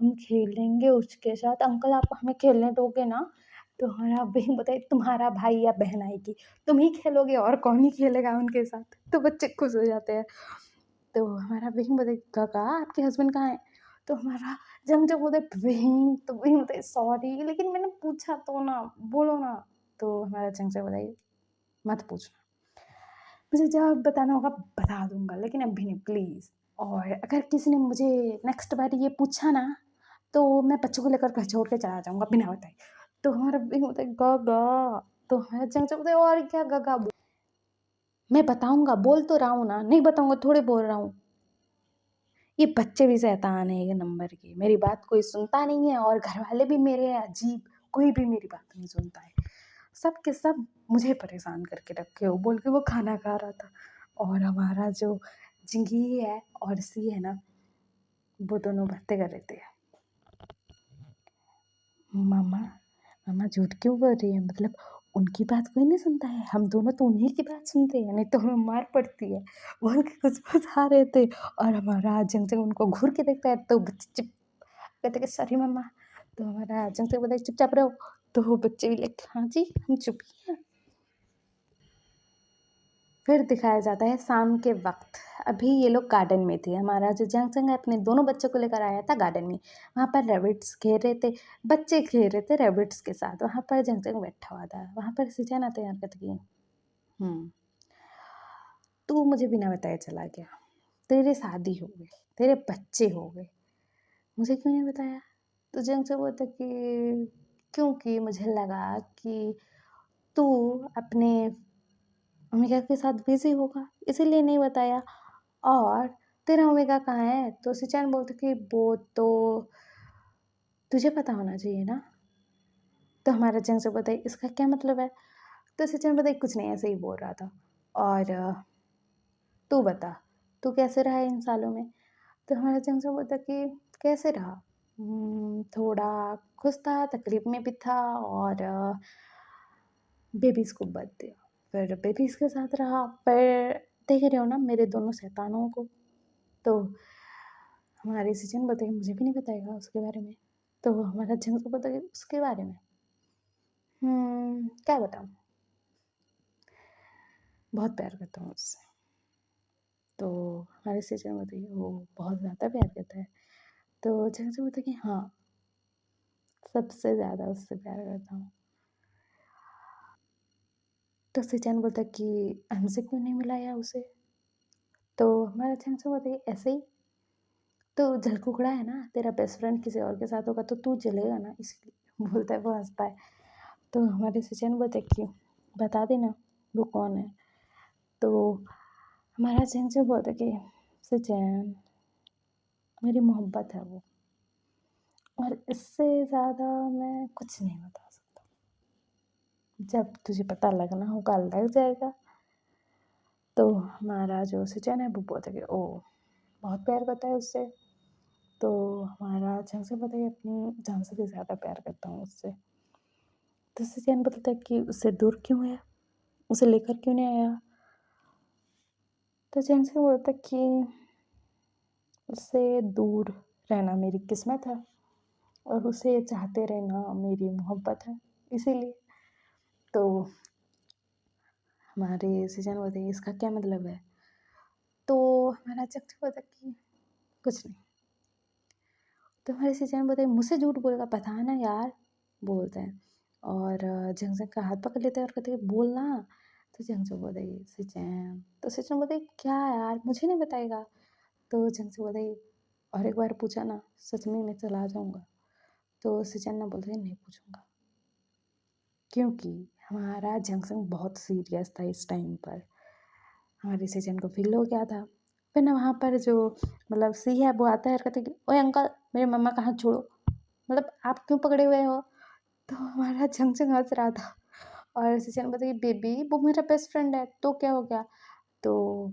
हम खेलेंगे उसके साथ, अंकल आप हमें खेलने दोगे ना। तो हमारा बहन बताए तुम्हारा भाई या बहन आएगी, तुम ही खेलोगे और कौन ही खेलेगा उनके साथ। तो बच्चे खुश हो जाते हैं। तो हमारा बहन बताए काका आपके हस्बैंड कहाँ है। तो हमारा जंग जब बोलते बहन, तो बहन बताए सॉरी लेकिन मैंने पूछा तो ना, बोलो ना। तो हमारा जंग से बताइए मत पूछना, मुझे जब बताना होगा बता दूंगा लेकिन अभी नहीं प्लीज़। और अगर किसी ने मुझे नेक्स्ट बार ये पूछा ना तो मैं बच्चों को लेकर घर छोड़ के चला जाऊंगा बिना बताए। तो हमारा बिंग होता है गागा। तो हमारा जंग से बोलते हैं और क्या गागा मैं बताऊंगा, बोल तो रहा हूँ ना, नहीं बताऊंगा थोड़े बोल रहा हूँ। ये बच्चे भी शैतान है एक नंबर के, मेरी बात कोई सुनता नहीं है और घर वाले भी मेरे अजीब, कोई भी मेरी बात नहीं सुनता है, सब के सब मुझे परेशान करके रखे हो, बोल के वो खाना खा रहा था। और हमारा जो जिंगी है और सी है ना, वो दोनों बातें कर रहे थे, मामा मामा झूठ क्यों बोल रही है, मतलब उनकी बात कोई नहीं सुनता है, हम दोनों तो उन्हीं की बात सुनते हैं, नहीं तो हमें मार पड़ती है, बोल के कुछ फंसा रहे थे। और हमारा जंग जंग उनको घूर के देखता है तो बच्चे चुप कहते कि सॉरी मम्मा, तो हमारा जंग जंग बोलता है चुपचाप रहो, तो वो बच्चे भी लिखते हाँ जी हम चुप ही हैं। फिर दिखाया जाता है शाम के वक्त, अभी ये लोग गार्डन में थे, हमारा जो जंग जंग है अपने दोनों बच्चों को लेकर आया था गार्डन में, वहाँ पर रैबिट्स खेल रहे थे, बच्चे खेल रहे थे रैबिट्स के साथ, वहाँ पर जंग जंग बैठा हुआ था, वहाँ पर सिंचन आते हैं कहते कि तू मुझे बिना बताए चला गया, तेरी शादी हो गई, तेरे बच्चे हो गए, मुझे क्यों नहीं बताया। तो जंग से बोलता कि क्योंकि मुझे लगा कि तू अपने ओमेगा के साथ बिजी होगा इसीलिए नहीं बताया, और तेरा ओमेगा कहाँ है, तो सिंचन बोलता कि वो तो तुझे पता होना चाहिए ना। तो हमारा जंग से बोलता है इसका क्या मतलब है, तो सिंचन बोलता है कुछ नहीं ऐसे ही बोल रहा था। और तू बता तू कैसे रहा इन सालों में, तो हमारा जंग से बोलता कि कैसे रहा, थोड़ा खुश था तकलीफ में भी था, और बेबीज़ को बर्थ दिया, फिर बेबीज़ के साथ रहा, पर देख रहे हो ना मेरे दोनों शैतानों को। तो हमारी सिजन बताइए मुझे भी नहीं बताएगा उसके बारे में, तो हमारा जंग को बताइए उसके बारे में, क्या बताऊँ, बहुत प्यार करता हूँ उससे। तो हमारे सिजन बताइए वो बहुत ज़्यादा प्यार करता है, तो जंग से बोलता है कि हाँ सबसे ज़्यादा उससे प्यार करता हूँ। तो सिजन बोलता है कि हमसे क्यों नहीं मिलाया उसे, तो हमारा जंग से बोलता है ऐसे ही, तो जलकुकड़ा है ना तेरा बेस्ट फ्रेंड किसी और के साथ होगा तो तू जलेगा ना, इसलिए बोलता है, वो हंसता है। तो हमारे सिचन बोलते कि बता देना वो कौन है, तो हमारा जैन से बोलता कि सिचन मेरी मोहब्बत है वो, और इससे ज़्यादा मैं कुछ नहीं बता सकता, जब तुझे पता लगना होगा लग जाएगा। तो हमारा जो सिचन है वो बोलता कि ओ बहुत प्यार करता है उससे, तो हमारा जंग से बताइए अपनी जान से भी ज़्यादा प्यार करता हूँ उससे। तो सिचन बोलता है कि उससे दूर क्यों है, उसे लेकर क्यों नहीं आया, तो जैन से बोलता कि उससे दूर रहना मेरी किस्मत है और उसे चाहते रहना मेरी मोहब्बत है, इसीलिए। तो हमारे सीजन बोलते हैं इसका क्या मतलब है, तो हमारा चक्र बोलता कि कुछ नहीं, तो हमारे सीजन बोलते हैं मुझसे झूठ बोलेगा पता है ना यार, बोलते हैं। और जंग जंग का हाथ पकड़ लेते हैं और कहते हैं बोलना, तो जंग जंग बोलते हैं सिचन, तो सिचन बोलते हैं क्या यार मुझे नहीं बताएगा, तो जंग से बोलते हैं और एक बार पूछा ना सच में मैं चला जाऊँगा, तो सिचन ना बोलते नहीं पूछूंगा, क्योंकि हमारा जंक्शन बहुत सीरियस था इस टाइम पर, हमारे सिचन को फील हो गया था। फिर ना वहाँ पर जो मतलब सी है वो आता है और कहते कि ओए अंकल मेरे मम्मा का हाथ छोड़ो, मतलब आप क्यों पकड़े हुए हो, तो हमारा जंक्शन हंस रहा था। और सिचन बोलता कि बेबी वो मेरा बेस्ट फ्रेंड है तो क्या हो गया, तो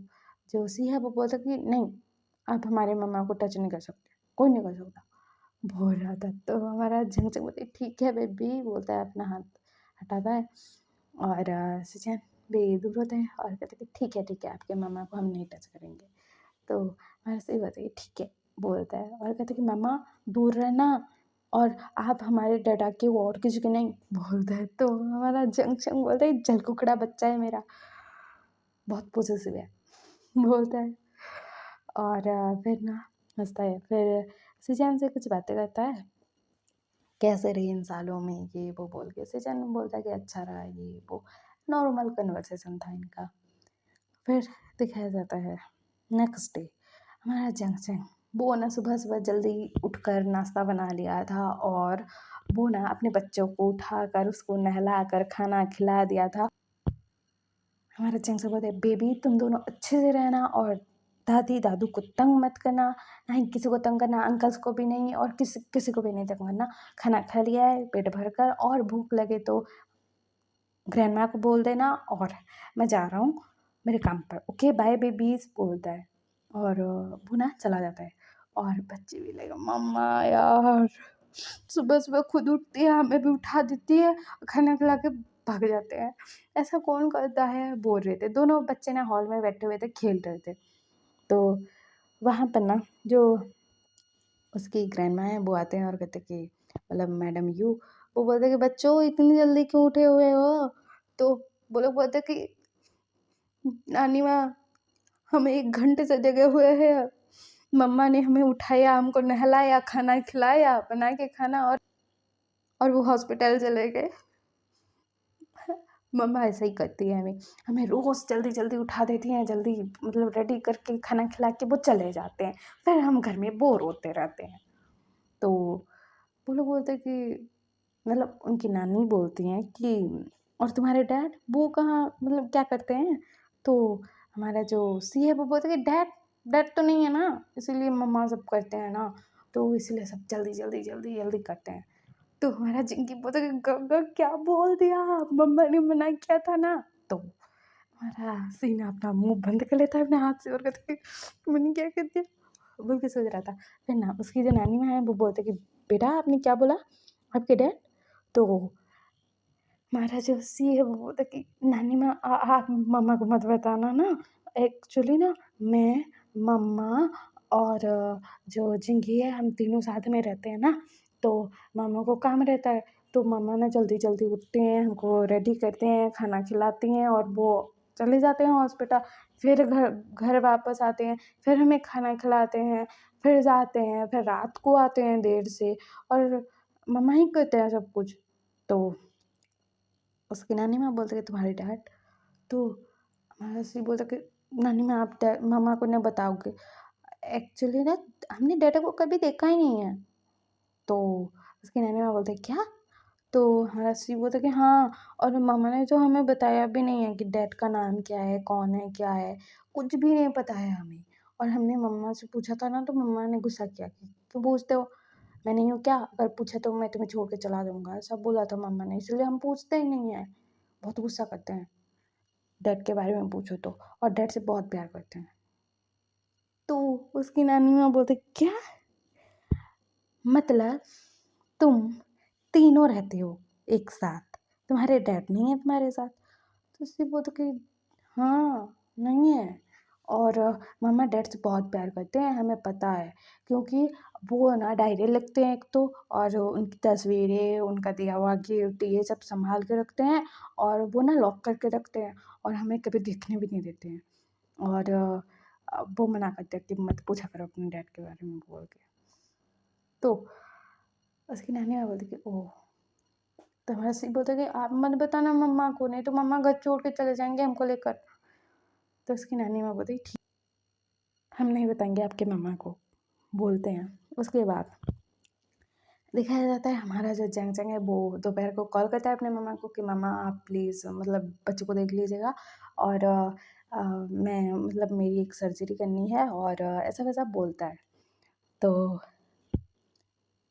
जो सी है वो बोलता कि नहीं आप हमारे मम्मा को टच नहीं कर सकते, कोई नहीं कर सकता, बोल रहा था। तो हमारा झंझक बोलते ठीक है बेबी, बोलता है अपना हाथ हटाता है, और सिचन भी दूर होते हैं और कहते कि ठीक है आपके मामा को हम नहीं टच करेंगे, तो हमारा सही बताइए ठीक है बोलता है और कहते कि मामा दूर रहना, और आप हमारे डरा के वो और किसी के नहीं, बोलता है। तो हमारा जंक्शन बोलता है जल कुकड़ा बच्चा है मेरा, बहुत पॉजिटिव है, बोलता है। और फिर ना हंसता है, फिर सिचन से कुछ बातें करता है कैसे रही इन सालों में ये वो बोल के, सिचन बोलता है कि अच्छा रहा ये वो, नॉर्मल कन्वर्सेशन था इनका। फिर दिखाया जाता है नेक्स्ट डे, हमारा जंक्शन वो ना सुबह सुबह जल्दी उठकर नाश्ता बना लिया था, और वो ना अपने बच्चों को उठाकर उसको नहलाकर खाना खिला दिया था। हमारा जंक्शन बोलते बेबी तुम दोनों अच्छे से रहना और दादी दादू को तंग मत करना, ना ही किसी को तंग करना, अंकल्स को भी नहीं और किसी किसी को भी नहीं तंग करना। खाना खा लिया है पेट भर कर और भूख लगे तो ग्रैंड माँ को बोल देना और मैं जा रहा हूँ मेरे काम पर, ओके बाय बेबीज बोलता है और वो ना चला जाता है। और बच्चे भी लगे मम्मा यार, सुबह सुबह खुद उठती है, हमें भी उठा देती है, खाना खिला के भाग जाते हैं। ऐसा कौन करता है, बोल रहे थे दोनों बच्चे ना, हॉल में बैठे हुए थे, खेल रहे थे। तो वहाँ पर ना जो उसकी ग्रैंड माँ है वो आते हैं और कहते कि मतलब मैडम यू, वो बोलते कि बच्चों इतनी जल्दी क्यों उठे हुए हो। तो वो लोग बोलते कि नानी माँ हम 1 घंटे से जगे हुए हैं, मम्मा ने हमें उठाया, हमको नहलाया, खाना खिलाया बना के खाना, और वो हॉस्पिटल चले गए। मम्मा ऐसा ही करती है, हमें हमें रोज़ जल्दी जल्दी उठा देती हैं, जल्दी मतलब रेडी करके खाना खिला के वो चले जाते हैं, फिर हम घर में बोर होते रहते हैं। तो वो लोग बोलते हैं कि मतलब उनकी नानी बोलती हैं कि और तुम्हारे डैड वो कहाँ, मतलब क्या करते हैं। तो हमारा जो सी है वो बोलते हैं कि डैड डैड तो नहीं है ना, इसीलिए मम्मा सब करते हैं ना, तो इसलिए सब जल्दी जल्दी जल्दी जल्दी करते हैं। तो हमारा जिंकी बोलता है कि गंगा क्या बोल दिया, मम्मा ने मना किया था ना। तो हमारा सीना अपना मुंह बंद कर लेता है अपने हाथ से और कहता है मैंने क्या कर दिया, बोल के सोच रहा था। फिर ना उसकी जो नानी माँ है वो बोलते कि बेटा आपने क्या बोला, आपके डैड। तो हमारा जो सी है वो बोलता कि नानी माँ आप मम्मा को मत बताना ना, एक्चुअली ना मैं मम्मा और जो जिंकी है हम तीनों साथ में रहते हैं ना, तो मामा को काम रहता है, तो मामा ना जल्दी जल्दी उठते हैं, हमको रेडी करते हैं, खाना खिलाती हैं और वो चले जाते हैं हॉस्पिटल। फिर घर घर वापस आते हैं, फिर हमें खाना खिलाते हैं, फिर जाते हैं, फिर रात को आते हैं देर से, और मम्मा ही करते हैं सब कुछ। तो उसकी नानी माँ बोलते कि तुम्हारे डैड। तो हमारा सी बोलता कि नानी माँ आप मामा को नहीं बताओगे, एक्चुअली ना हमने डैडा को कभी देखा ही नहीं है। तो उसकी नानी माँ बोलते क्या, तो हमारा सी बोलता कि हाँ, और मामा ने तो हमें बताया भी नहीं है कि डैड का नाम क्या है, कौन है, क्या है, कुछ भी नहीं पता है हमें। और हमने मम्मा से पूछा था ना, तो मम्मा ने गुस्सा किया कि क्यों पूछते हो, मैं नहीं हूँ क्या, अगर पूछा तो मैं तुम्हें छोड़ के चला जाऊँगा, ऐसा बोला था मम्मा ने, इसलिए हम पूछते ही नहीं है। बहुत गुस्सा करते हैं डैड के बारे में पूछो तो, और डैड से बहुत प्यार करते हैं। तो उसकी नानी माँ बोलते क्या, मतलब तुम तीनों रहते हो एक साथ, तुम्हारे डैड नहीं है तुम्हारे साथ। तो उससे बोलते कि हाँ नहीं है, और मम्मा डैड से बहुत प्यार करते हैं, हमें पता है, क्योंकि वो ना डायरी लिखते हैं एक तो, और उनकी तस्वीरें, उनका दिया हुआ गिफ्ट ये सब संभाल के रखते हैं, और वो ना लॉक करके रखते हैं और हमें कभी देखने भी नहीं देते हैं। और वो मना करते हैं कि मत पूछा करो अपने डैड के बारे में बोल के। तो उसकी नानी माँ बोलती कि ओह, तो हमारा सिख बोलता कि आप मत बताना मम्मा को, नहीं तो मम्मा घर छोड़ के चले जाएंगे हमको लेकर। तो उसकी नानी माँ बोलती ठीक, हम नहीं बताएंगे आपके मम्मा को, बोलते हैं। उसके बाद दिखाया जाता है हमारा जो जंग जंग है वो दोपहर को कॉल करता है अपने मम्मा को कि मम्मा आप प्लीज़ मतलब बच्चों को देख लीजिएगा, और मैं मतलब मेरी एक सर्जरी करनी है, और ऐसा वैसा बोलता है। तो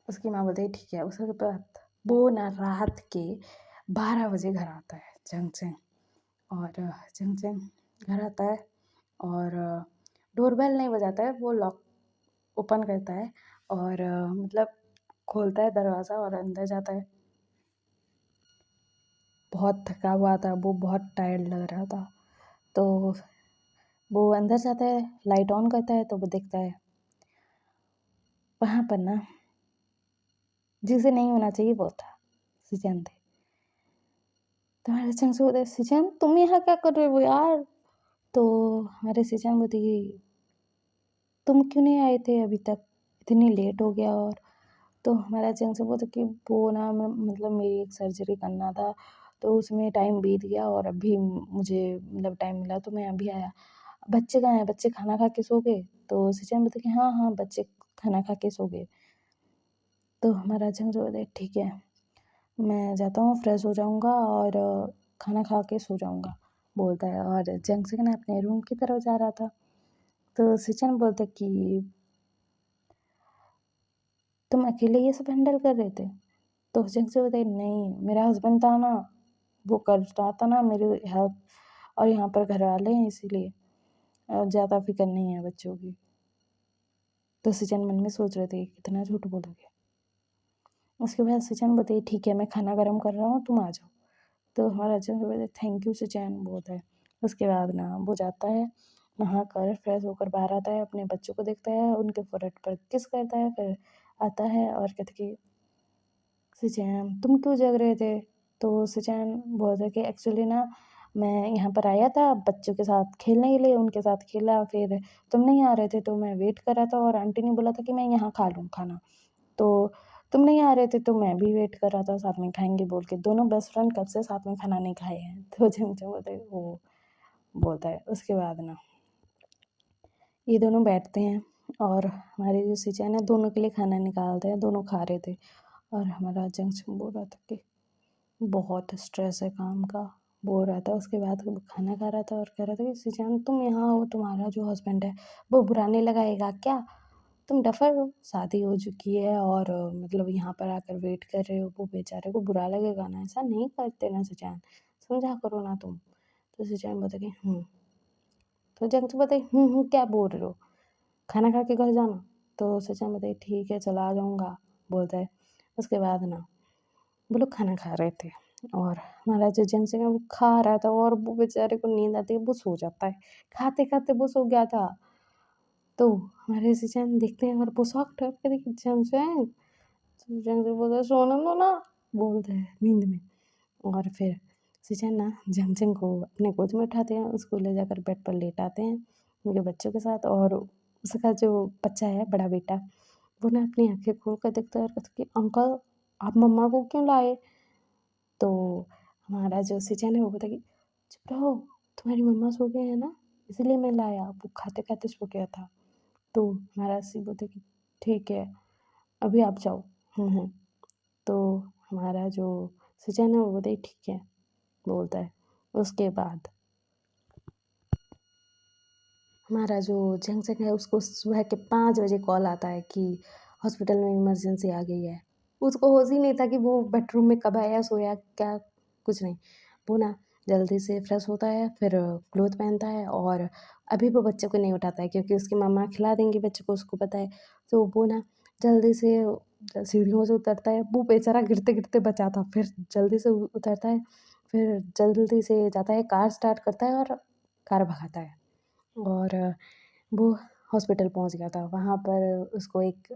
उसकी माँ बोलती है ठीक है। उसके बाद वो ना रात के 12 बजे घर आता है जंग जंग, और जंग जंग घर आता है और डोरबेल नहीं बजाता है, वो लॉक ओपन करता है और मतलब खोलता है दरवाज़ा और अंदर जाता है। बहुत थका हुआ था वो, बहुत टायर्ड लग रहा था। तो वो अंदर जाता है, लाइट ऑन करता है, तो वो देखता है वहाँ पर ना जिसे नहीं होना चाहिए वो था, सिजन थे। तो हमारे सिजन से बोलते सिजन तुम यहाँ क्या कर रहे हो यार। तो हमारे सिजन बोलती तुम क्यों नहीं आए थे अभी तक, इतनी लेट हो गया। और तो हमारा जंग से बोलते कि वो ना मतलब मेरी एक सर्जरी करना था, तो उसमें टाइम बीत गया और अभी मुझे मतलब टाइम मिला तो मैं अभी आया। बच्चे कहाँ हैं, बच्चे खाना खा के सो गए। तो सिचन बोलते कि हाँ हाँ बच्चे खाना खा के सो गए। तो हमारा जंग जो बोलते ठीक है मैं जाता हूँ, फ्रेश हो जाऊँगा और खाना खा के सो जाऊँगा बोलता है। और जंग से ना अपने रूम की तरफ जा रहा था। तो सिचन बोलता कि तुम अकेले ये सब हैंडल कर रहे थे? तो जंगसे बोलता है नहीं, मेरा हस्बैंड था ना, वो कर रहा था ना मेरी हेल्प, और यहाँ पर घर वाले हैं इसीलिए ज़्यादा फिक्र नहीं है बच्चों की। तो सिचन मन में सोच रहे थे कितना झूठ बोलोगे। उसके बाद सिचन बताइए ठीक है मैं खाना गर्म कर रहा हूँ तुम आ जाओ। तो हमारा जंग बोलते थैंक यू सिचन बोलता है। उसके बाद ना वो जाता है, नहा कर फ्रेश होकर बाहर आता है, अपने बच्चों को देखता है, उनके फोrehead पर किस करता है, फिर आता है और कहता कि सिचैन तुम क्यों जग रहे थे? तो सिचैन बोलता है कि एक्चुअली ना मैं यहाँ पर आया था बच्चों के साथ खेलने के लिए, उनके साथ खेला, फिर तुम नहीं आ रहे थे तो मैं वेट कर रहा था और आंटी ने बोला था कि मैं यहाँ खा लूँ खाना। तो तुम नहीं आ रहे थे तो मैं भी वेट कर रहा था साथ में खाएँगे बोल के। दोनों बेस्ट फ्रेंड कब से साथ में खाना नहीं खाए हैं। तो झमझम बोलता है वो बोलता है। उसके बाद ना ये दोनों बैठते हैं और हमारे जो सिचैन है दोनों के लिए खाना निकालते हैं, दोनों खा रहे थे। और हमारा जंक्शन बोल रहा था कि बहुत स्ट्रेस है काम का, बोल रहा था। उसके बाद वो खाना खा रहा था और कह रहा था कि सिचैन तुम यहाँ हो, तुम्हारा जो हस्बैंड है वो बुरा नहीं लगाएगा क्या? तुम डफर हो, शादी हो चुकी है और मतलब यहाँ पर आकर वेट कर रहे हो, वो बेचारे को बुरा लगेगा ना, ऐसा नहीं करते ना सिचैन, समझा करो ना तुम। तो सिचैन बोलता कि तो जंक्शन बताइए क्या बोल रहे हो, खाना खा के घर जाना। तो सिचैन बताइए ठीक है चला आ जाऊँगा बोलता है। उसके बाद ना वो लोग खाना खा रहे थे और हमारा जो जेंट्स है वो खा रहा था और वो बेचारे को नींद आती है, वो सो जाता है। खाते-खाते वो सो गया था। तो हमारे जीजान देखते हैं और वो शॉक्ड है, कहते कि जेंट्स से बोलता सोने दो ना, बोलते हैं नींद में। और फिर जीजान ना जेंट्स को अपने गोद में उठाते हैं, उसको ले जाकर बेड पर लेटाते हैं उनके बच्चों के साथ। और उसका जो बच्चा है, बड़ा बेटा, वो ना अपनी आँखें खोल कर देखता है और कहता है कि अंकल आप मम्मा को क्यों लाए? तो हमारा जो सिचन है वो बोलता है कि चुप रहो, तुम्हारी मम्मा सो गए हैं ना, इसलिए मैं लाया, वो खाते-खाते सो गया था। तो हमारा सी बोलता है कि ठीक है, अभी आप जाओ। तो हमारा जो सिचन है वो बोलता है ठीक है, बोलता है। उसके बाद हमारा जो जंक्शन है उसको सुबह के 5 बजे कॉल आता है कि हॉस्पिटल में इमरजेंसी आ गई है। उसको होश ही नहीं था कि वो बेडरूम में कब आया, सोया क्या, कुछ नहीं। वो ना जल्दी से फ्रेश होता है, फिर क्लॉथ पहनता है और अभी वो बच्चे को नहीं उठाता है क्योंकि उसकी मम्मा खिला देंगी बच्चे को, उसको पता है। तो वो ना जल्दी से सीढ़ियों से उतरता है, वो बेचारा गिरते-गिरते बचा था, फिर जल्दी से उतरता है, फिर जल्दी से जाता है, कार स्टार्ट करता है और कार भगाता है। और वो हॉस्पिटल पहुँच गया था, वहाँ पर उसको एक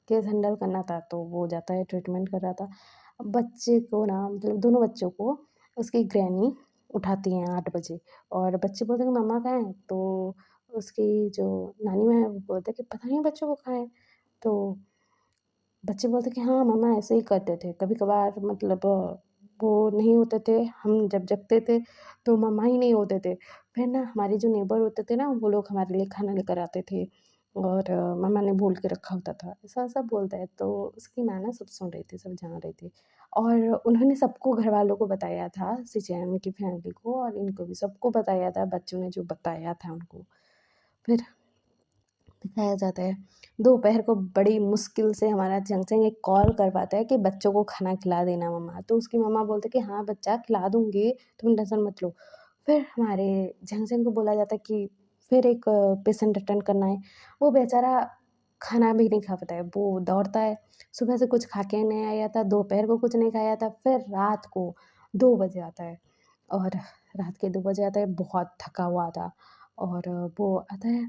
केस हैंडल करना था, तो वो जाता है ट्रीटमेंट कर रहा था। बच्चे को ना मतलब दोनों बच्चों को उसकी ग्रैनी उठाती हैं 8 बजे और बच्चे बोलते हैं कि मम्मा कहाँ हैं? तो उसकी जो नानी माँ है वो बोलते हैं कि पता नहीं बच्चों को कहाँ है? तो बच्चे बोलते कि हाँ, मम्मा ऐसे ही करते थे, कभी-कभार मतलब वो नहीं होते थे, हम जब जगते थे तो मम्मा ही नहीं होते थे। फिर ना हमारे जो नेबर होते थे ना, वो लोग हमारे लिए खाना लेकर आते थे और मम्मा ने बोल के रखा होता था, ऐसा-ऐसा बोलता है। तो उसकी माँ ना सब सुन रही थी, सब जान रही थी और उन्होंने सबको घरवालों को बताया था, सिचैन की फैमिली को और इनको भी सबको बताया था, बच्चों ने जो बताया था उनको। फिर दिखाया जाता है। दोपहर को बड़ी मुश्किल से हमारा चंचल एक कॉल कर पाता है कि बच्चों को खाना खिला देना मम्मा। तो उसकी मम्मा बोलती है कि हाँ बच्चा खिला दूँगी, तुम टेंशन मत लो। फिर हमारे झंगझंग को बोला जाता है कि फिर एक पेशेंट अटेंड करना है। वो बेचारा खाना भी नहीं खा पाता है, वो दौड़ता है, सुबह से कुछ खा के नहीं आया था, दोपहर को कुछ नहीं खाया था, फिर रात को 2 बजे आता है और रात के 2 बजे आता है, बहुत थका हुआ था और वो आता है,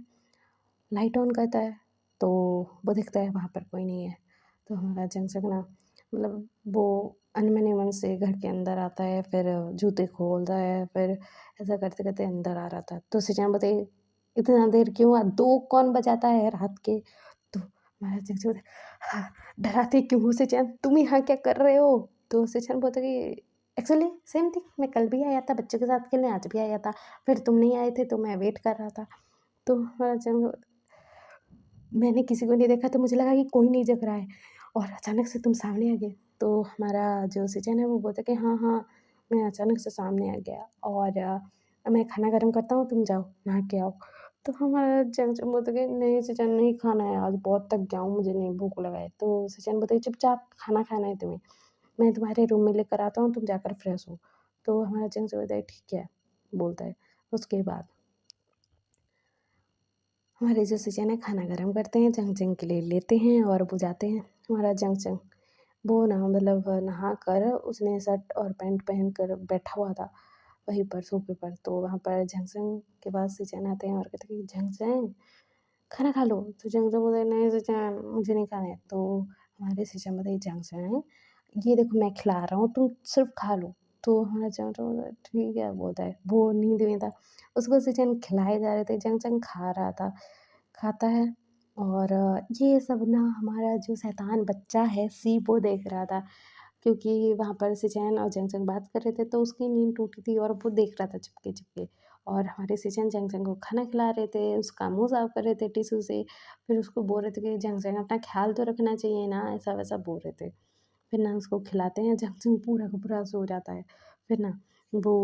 लाइट ऑन करता है, तो वो दिखता है वहाँ पर कोई नहीं है। तो हमारा जंक्शन ना मतलब वो अनमने मन से घर के अंदर आता है, फिर जूते खोलता है, फिर ऐसा करते-करते अंदर आ रहा था। तो सिचैन बताइए इतना देर क्यों हुआ? 2 कौन बजाता है रात के? तो हमारा जंक्शन बोलता है हाँ, डराते क्यों हो सिचैन? तुम यहाँ क्या कर रहे हो? तो सिचैन बोलता है कि एक्चुअली सेम थिंग, मैं कल भी आया था बच्चों के साथ खेलने, आज भी आया था, फिर तुम नहीं आए थे तो मैं वेट कर रहा था। तो हमारा जंग मैंने किसी को नहीं देखा तो मुझे लगा कि कोई नहीं जग रहा है और अचानक से तुम सामने आ गए। तो हमारा जो सचिन है वो बोलता है कि हाँ, हाँ, मैं अचानक से सामने आ गया और मैं खाना गरम करता हूँ, तुम जाओ नहा के आओ। तो हमारा चंचल बोलता कि नहीं सचिन नहीं खाना है, आज बहुत थक गया हूँ, मुझे नहीं भूख लगा है। तो सचिन बोलता है चुपचाप खाना खाना है तुम्हें, मैं तुम्हारे रूम में लेकर आता हूँ, तुम जाकर फ्रेश हो। तो हमारा चंचल बोलता है ठीक है, बोलता है। उसके बाद हमारे जो सचिन है खाना गरम करते हैं, चंग के लिए लेते हैं और वो जाते हैं। हमारा चंग वो ना मतलब नहा कर उसने शर्ट और पैंट पहन कर बैठा हुआ था वहीं पर सोफे पर। तो वहाँ पर झंग के पास सचिन आते हैं और कहते हैं कि झंग खाना खा लो। तो झंग बोलते हैं नहीं सचिन मुझे नहीं खाना है। तो हमारे सचिन बताइए झंग ये देखो मैं खिला रहा हूँ तुम सिर्फ खा लो। तो हमारा झंग बोलता है ठीक है, बोलता है। वो नींद में था, उसको सचिन खिलाए जा रहे थे, झंग खा रहा था, खाता है। और ये सब ना हमारा जो शैतान बच्चा है सी वो देख रहा था, क्योंकि वहाँ पर सिचैन और जंग बात कर रहे थे तो उसकी नींद टूटी थी और वो देख रहा था चुपके-चुपके। और हमारे सिचैन जंग को खाना खिला रहे थे, उसका मुँह साफ कर रहे थे टिश्यू से। फिर उसको बोल रहे थे कि जंग अपना ख़्याल तो रखना चाहिए ना, ऐसा-वैसा बोल रहे थे। फिर ना उसको खिलाते हैं, जंग पूरा का पूरा सो जाता है। फिर ना वो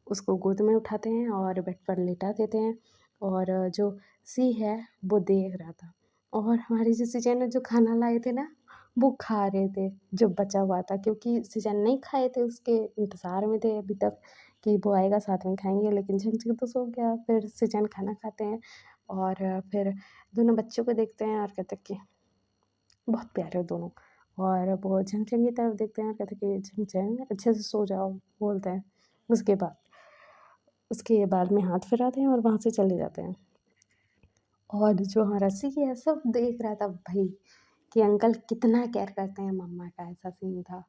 उसको गोद में उठाते हैं और बेड पर लेटा देते हैं। और जो सी है वो देख रहा था। और हमारी जो सिचैन ने जो खाना लाए थे ना, वो खा रहे थे, जो बचा हुआ था, क्योंकि सिचैन नहीं खाए थे, उसके इंतज़ार में थे अभी तक कि वो आएगा साथ में खाएँगे, लेकिन झंझक तो सो गया। फिर सिचैन खाना खाते हैं और फिर दोनों बच्चों को देखते हैं और कहते हैं कि बहुत प्यारे हो दोनों। और वो झंझन की तरफ देखते हैं और कहते हैं कि झंझन अच्छे से सो जाओ, बोलते हैं। उसके बाद उसके बाल में हाथ फिराते हैं और वहाँ से चले जाते हैं। और जो हमारा सी है सब देख रहा था भाई कि अंकल कितना केयर करते हैं मम्मा का, ऐसा सीन था।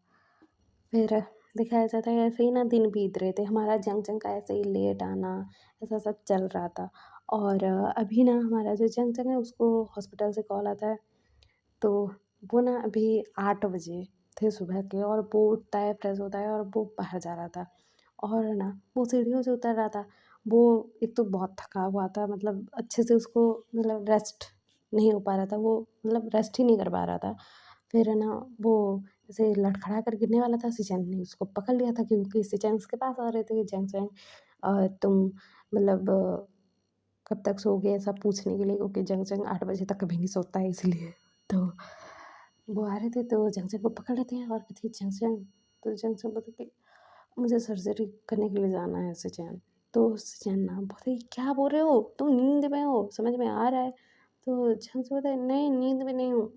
फिर दिखाया जाता है ऐसे ही ना दिन बीत रहे थे, हमारा जंग का ऐसे ही लेट आना, ऐसा सब चल रहा था। और अभी ना हमारा जो जंग है उसको हॉस्पिटल से कॉल आता है। तो वो ना अभी 8 बजे थे सुबह के और वो उठता है, फ्रेश होता है और वो बाहर जा रहा था। और ना वो सीढ़ियों से उतर रहा था। वो एक तो बहुत थका हुआ था, मतलब अच्छे से उसको मतलब रेस्ट नहीं हो पा रहा था, वो मतलब रेस्ट ही नहीं कर पा रहा था। फिर है ना वो ऐसे लड़खड़ा कर गिरने वाला था, सिचैन ने उसको पकड़ लिया था, क्योंकि सिचैन उसके पास आ रहे थे कि जैंग-जैंग तुम मतलब कब तक सोओगे, ऐसा पूछने के लिए, क्योंकि जंग 8 बजे तक कभी नहीं सोता है इसलिए। तो वो आ रहे थे तो जंग को पकड़ लेते हैं और कहती है जंग। तो जंग बोलता कि मुझे सर्जरी करने के लिए जाना है सिचैन। तो सिचैन ना बोलते क्या बोल रहे हो, तुम नींद में हो, समझ में आ रहा है। तो जंग बोलता है नहीं नींद में नहीं हूँ,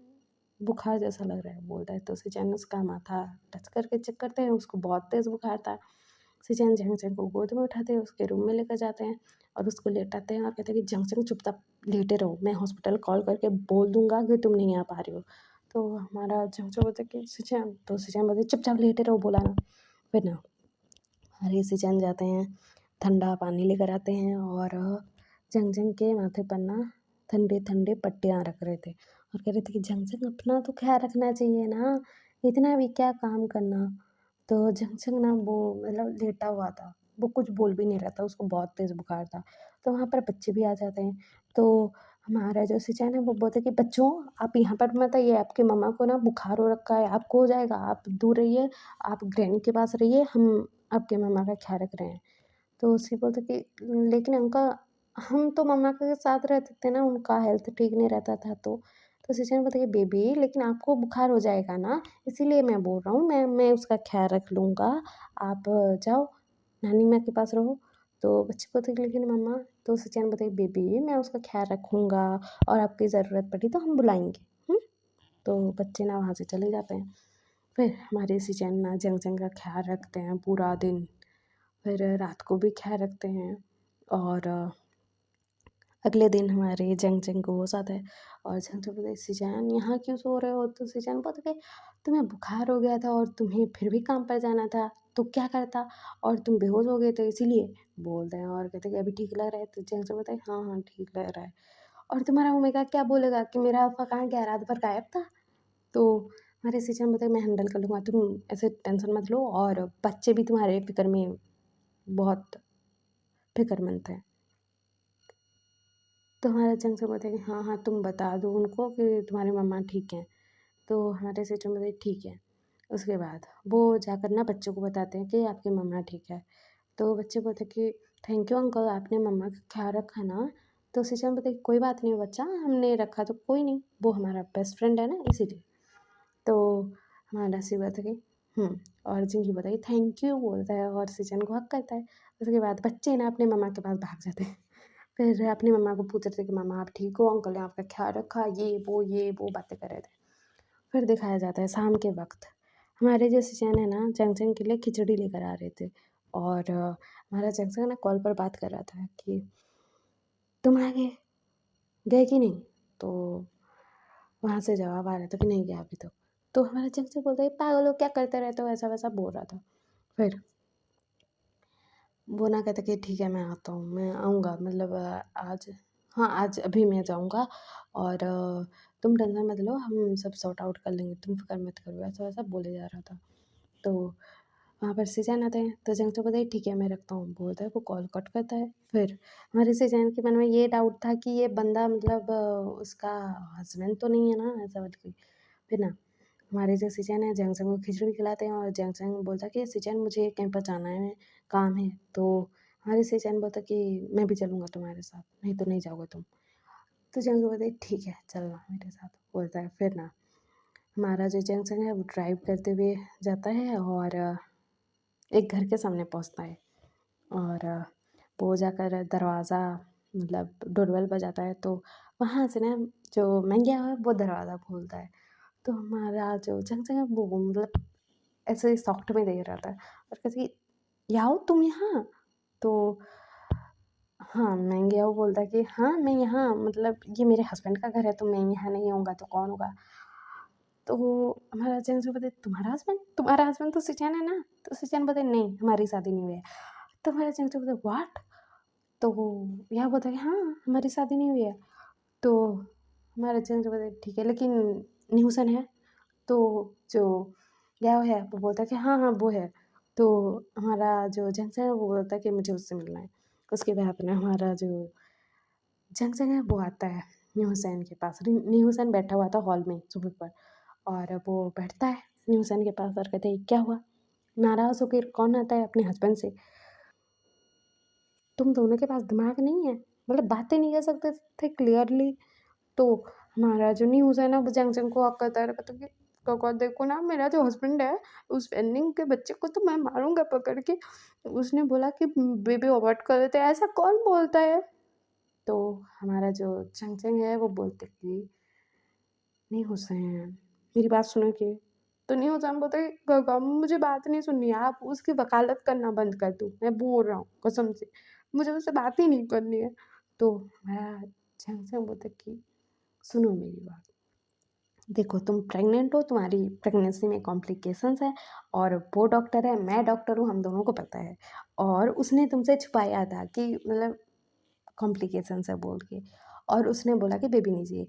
बुखार जैसा लग रहा है, बोलता है। तो सिचैन उसका माथा टच करके चेक करते हैं, उसको बहुत तेज़ बुखार था। सिचैन जंग को गोद में उठाते हैं, उसके रूम में लेकर जाते हैं और उसको लेटाते हैं और कहते हैं कि जंग चुपचाप लेटे रहो, मैं हॉस्पिटल कॉल करके बोल दूँगा कि तुम नहीं आ पा रही हो। तो हमारा जंग बोलता है कि सिचैन, तो सिचैन बोलती है चुपचाप लेटे रहो, बोला ना। फिर ना हमारे सिचैन जाते हैं, ठंडा पानी लेकर आते हैं और जंग के माथे पर ना ठंडे-ठंडे पट्टियाँ रख रहे थे और कह रहे थे कि जंग अपना तो ख़्याल रखना चाहिए ना, इतना भी क्या काम करना। तो जंग ना वो मतलब लेटा हुआ था, वो कुछ बोल भी नहीं रहा था, उसको बहुत तेज़ बुखार था। तो वहाँ पर बच्चे भी आ जाते हैं, तो हमारा जो सिचैन है वो बोलता है कि बच्चों आप यहाँ पर मत आइए, आपकी मम्मा को ना बुखार हो रखा है, आपको हो जाएगा, आप दूर रहिए, आप ग्रैनी के पास रहिए, हम आपके मम्मा का ख़्याल रख रहे हैं। तो उसी बोलता कि लेकिन अंकल हम तो मम्मा के साथ रहते थे ना, उनका हेल्थ ठीक नहीं रहता था तो। तो सिचुएशन बताइए बेबी लेकिन आपको बुखार हो जाएगा ना, इसीलिए मैं बोल रहा हूँ, मैं उसका ख़्याल रख लूँगा, आप जाओ नानी माँ के पास रहो। तो बच्चे बोलते कि लेकिन मम्मा, तो सिचुएशन बताइए बेबी मैं उसका ख़्याल रखूँगा और आपकी ज़रूरत पड़ी तो हम बुलाएँगे। तो बच्चे ना वहाँ से चले जाते हैं। फिर हमारे सिचुएशन ना जंग का ख़्याल रखते हैं पूरा दिन। फिर रात को भी ख़्याल रखते हैं और अगले दिन हमारे जंग को होश आता है और जंग बोलते सिजान यहाँ क्यों सो रहे हो। तो सिजान बोलते कि तुम्हें बुखार हो गया था और तुम्हें फिर भी काम पर जाना था तो क्या करता, और तुम बेहोश हो गए थे इसीलिए, बोलते हैं। और कहते कि अभी ठीक लग रहा है। तो जंग बोलता है हाँ हाँ ठीक लग रहा है। और तुम्हारा ओमेगा क्या बोलेगा कि मेरा अल्फा कहाँ गया, रात भर गायब था। तो हमारे सिचुएशन बताए मैं हैंडल कर लूँगा, तुम ऐसे टेंशन मत लो, और बच्चे भी तुम्हारे फ़िक्र में बहुत फ़िक्रमंद थे। तो हमारा चंग से बोलते हैं कि हाँ, हाँ, तुम बता दो उनको कि तुम्हारी मम्मा ठीक हैं। तो हमारे सिस्टर बोलते हैं ठीक है। उसके बाद वो जाकर ना बच्चों को बताते हैं कि आपकी मम्मा ठीक है। तो बच्चे बोलते हैं कि थैंक यू अंकल, आपने मम्मा का ख़्याल रखा ना, तो सिचन बताई कोई बात नहीं बच्चा, हमने रखा तो कोई नहीं, वो हमारा बेस्ट फ्रेंड है ना इसीलिए। तो हमारा शिव बताई और जिंकी बताई थैंक यू बोलता है और सिचन को हक करता है। उसके बाद बच्चे ना अपने मम्मा के पास भाग जाते हैं। फिर अपनी मम्मा को पूछ रहे थे कि मम्मा आप ठीक हो, अंकल ने आपका ख्याल रखा, ये वो बातें कर रहे थे। फिर दिखाया जाता है शाम के वक्त हमारे जो सिचन है ना जंगजंग के लिए खिचड़ी लेकर आ रहे थे और हमारा जंगजंग ना कॉल पर बात कर रहा था कि तुम आगे गए कि नहीं, तो वहाँ से जवाब आ रहा था कि नहीं गया अभी तक। तो हमारा जंगजंग बोलता है पागल लोग क्या करते रहते हो, ऐसा वैसा बोल रहा था। फिर वो ना कहता कि ठीक है मैं आता हूँ, मैं आऊँगा, मतलब आज, हाँ आज अभी मैं जाऊँगा और तुम टेंशन मत लो, हम सब सॉर्ट आउट कर लेंगे, तुम फिक्र मत करो, ऐसा वैसा बोले जा रहा था। तो वहाँ पर सिजैन आते हैं तो जंग तो बोलता है ठीक है मैं रखता हूँ, बोलता है वो कॉल कट करता है। फिर हमारे सिजैन के मन में ये डाउट था कि ये बंदा मतलब उसका हस्बैंड तो नहीं है ना, ऐसा करके। फिर ना हमारे जो सिचन है जंगसंग को खिचड़ी खिलाते हैं और जंगसंग बोलता है कि सिचन मुझे कहीं पर जाना है, काम है। तो हमारे सिचन बोलता कि मैं भी चलूँगा तुम्हारे साथ, नहीं तो नहीं जाओगे तुम। तो जंग बोलता है ठीक है चलना मेरे साथ, बोलता है। फिर ना हमारा जो जंगसंग है वो ड्राइव करते हुए जाता है और एक घर के सामने पहुँचता है और वो जाकर दरवाज़ा मतलब डोरबेल बजाता है। तो वहाँ से ना जो मैंगिया है वो दरवाज़ा खोलता है। तो हमारा जो जंगजंग है वो मतलब ऐसे सॉफ्ट में देख रहा था और कहती याओ तुम यहाँ। तो हाँ मैंगियाओ बोलता है कि हाँ मैं यहाँ, मतलब ये मेरे हस्बैंड का घर है, तो मैं यहाँ नहीं आऊँगा तो कौन होगा। तो हमारा जंगजंग बोलते तुम्हारा हस्बैंड तो सिचैन है ना। तो सिचैन बोलते नहीं हमारी शादी नहीं हुई है। तो हमारा जंगजंग बोलते व्हाट। तो यहाँ बोलता है कि हाँ हमारी शादी नहीं हुई है। तो हमारा जंगजंग बोलते ठीक है लेकिन न्यूसन है। तो जो याओ है वो बोलता है कि हाँ हाँ वो है। तो हमारा जो जंगसन है वो बोलता है कि मुझे उससे मिलना है। उसके बाद में हमारा जो जंगसन है वो आता है न्यू हुसैन के पास। न्यू हुसैन बैठा हुआ था हॉल में सोफे पर और वो बैठता है न्यू हुसैन के पास और कहते हैं क्या हुआ, नाराज़ होकर कौन आता है अपने हस्बैंड से, तुम दोनों के पास दिमाग नहीं है, मतलब बातें नहीं कर सकते थे क्लियरली। तो हमारा जो न्यूज़ है ना वो जंग को कहता है कि काका देखो ना मेरा जो हस्बैंड है उस पेंडिंग के बच्चे को तो मैं मारूंगा पकड़ के, उसने बोला कि बेबी अबॉर्ट कर देते हैं, ऐसा कौन बोलता है। तो हमारा जो चंग है वो बोलते कि नहीं हुसैन मेरी बात सुनो कि। तो नहीं हुसैन बोलते कि काका मुझे बात नहीं सुननी है, आप उसकी वकालत करना बंद कर दो, मैं बोल रहा हूँ कसम से मुझे उससे बात ही नहीं करनी है। तो हमारा चंग बोलते कि सुनो मेरी बात, देखो तुम प्रेग्नेंट हो, तुम्हारी प्रेगनेंसी में कॉम्प्लिकेशंस है और वो डॉक्टर है मैं डॉक्टर हूँ, हम दोनों को पता है। और उसने तुमसे छुपाया था कि मतलब कॉम्प्लिकेशंस है बोल के, और उसने बोला कि बेबी नहीं चाहिए,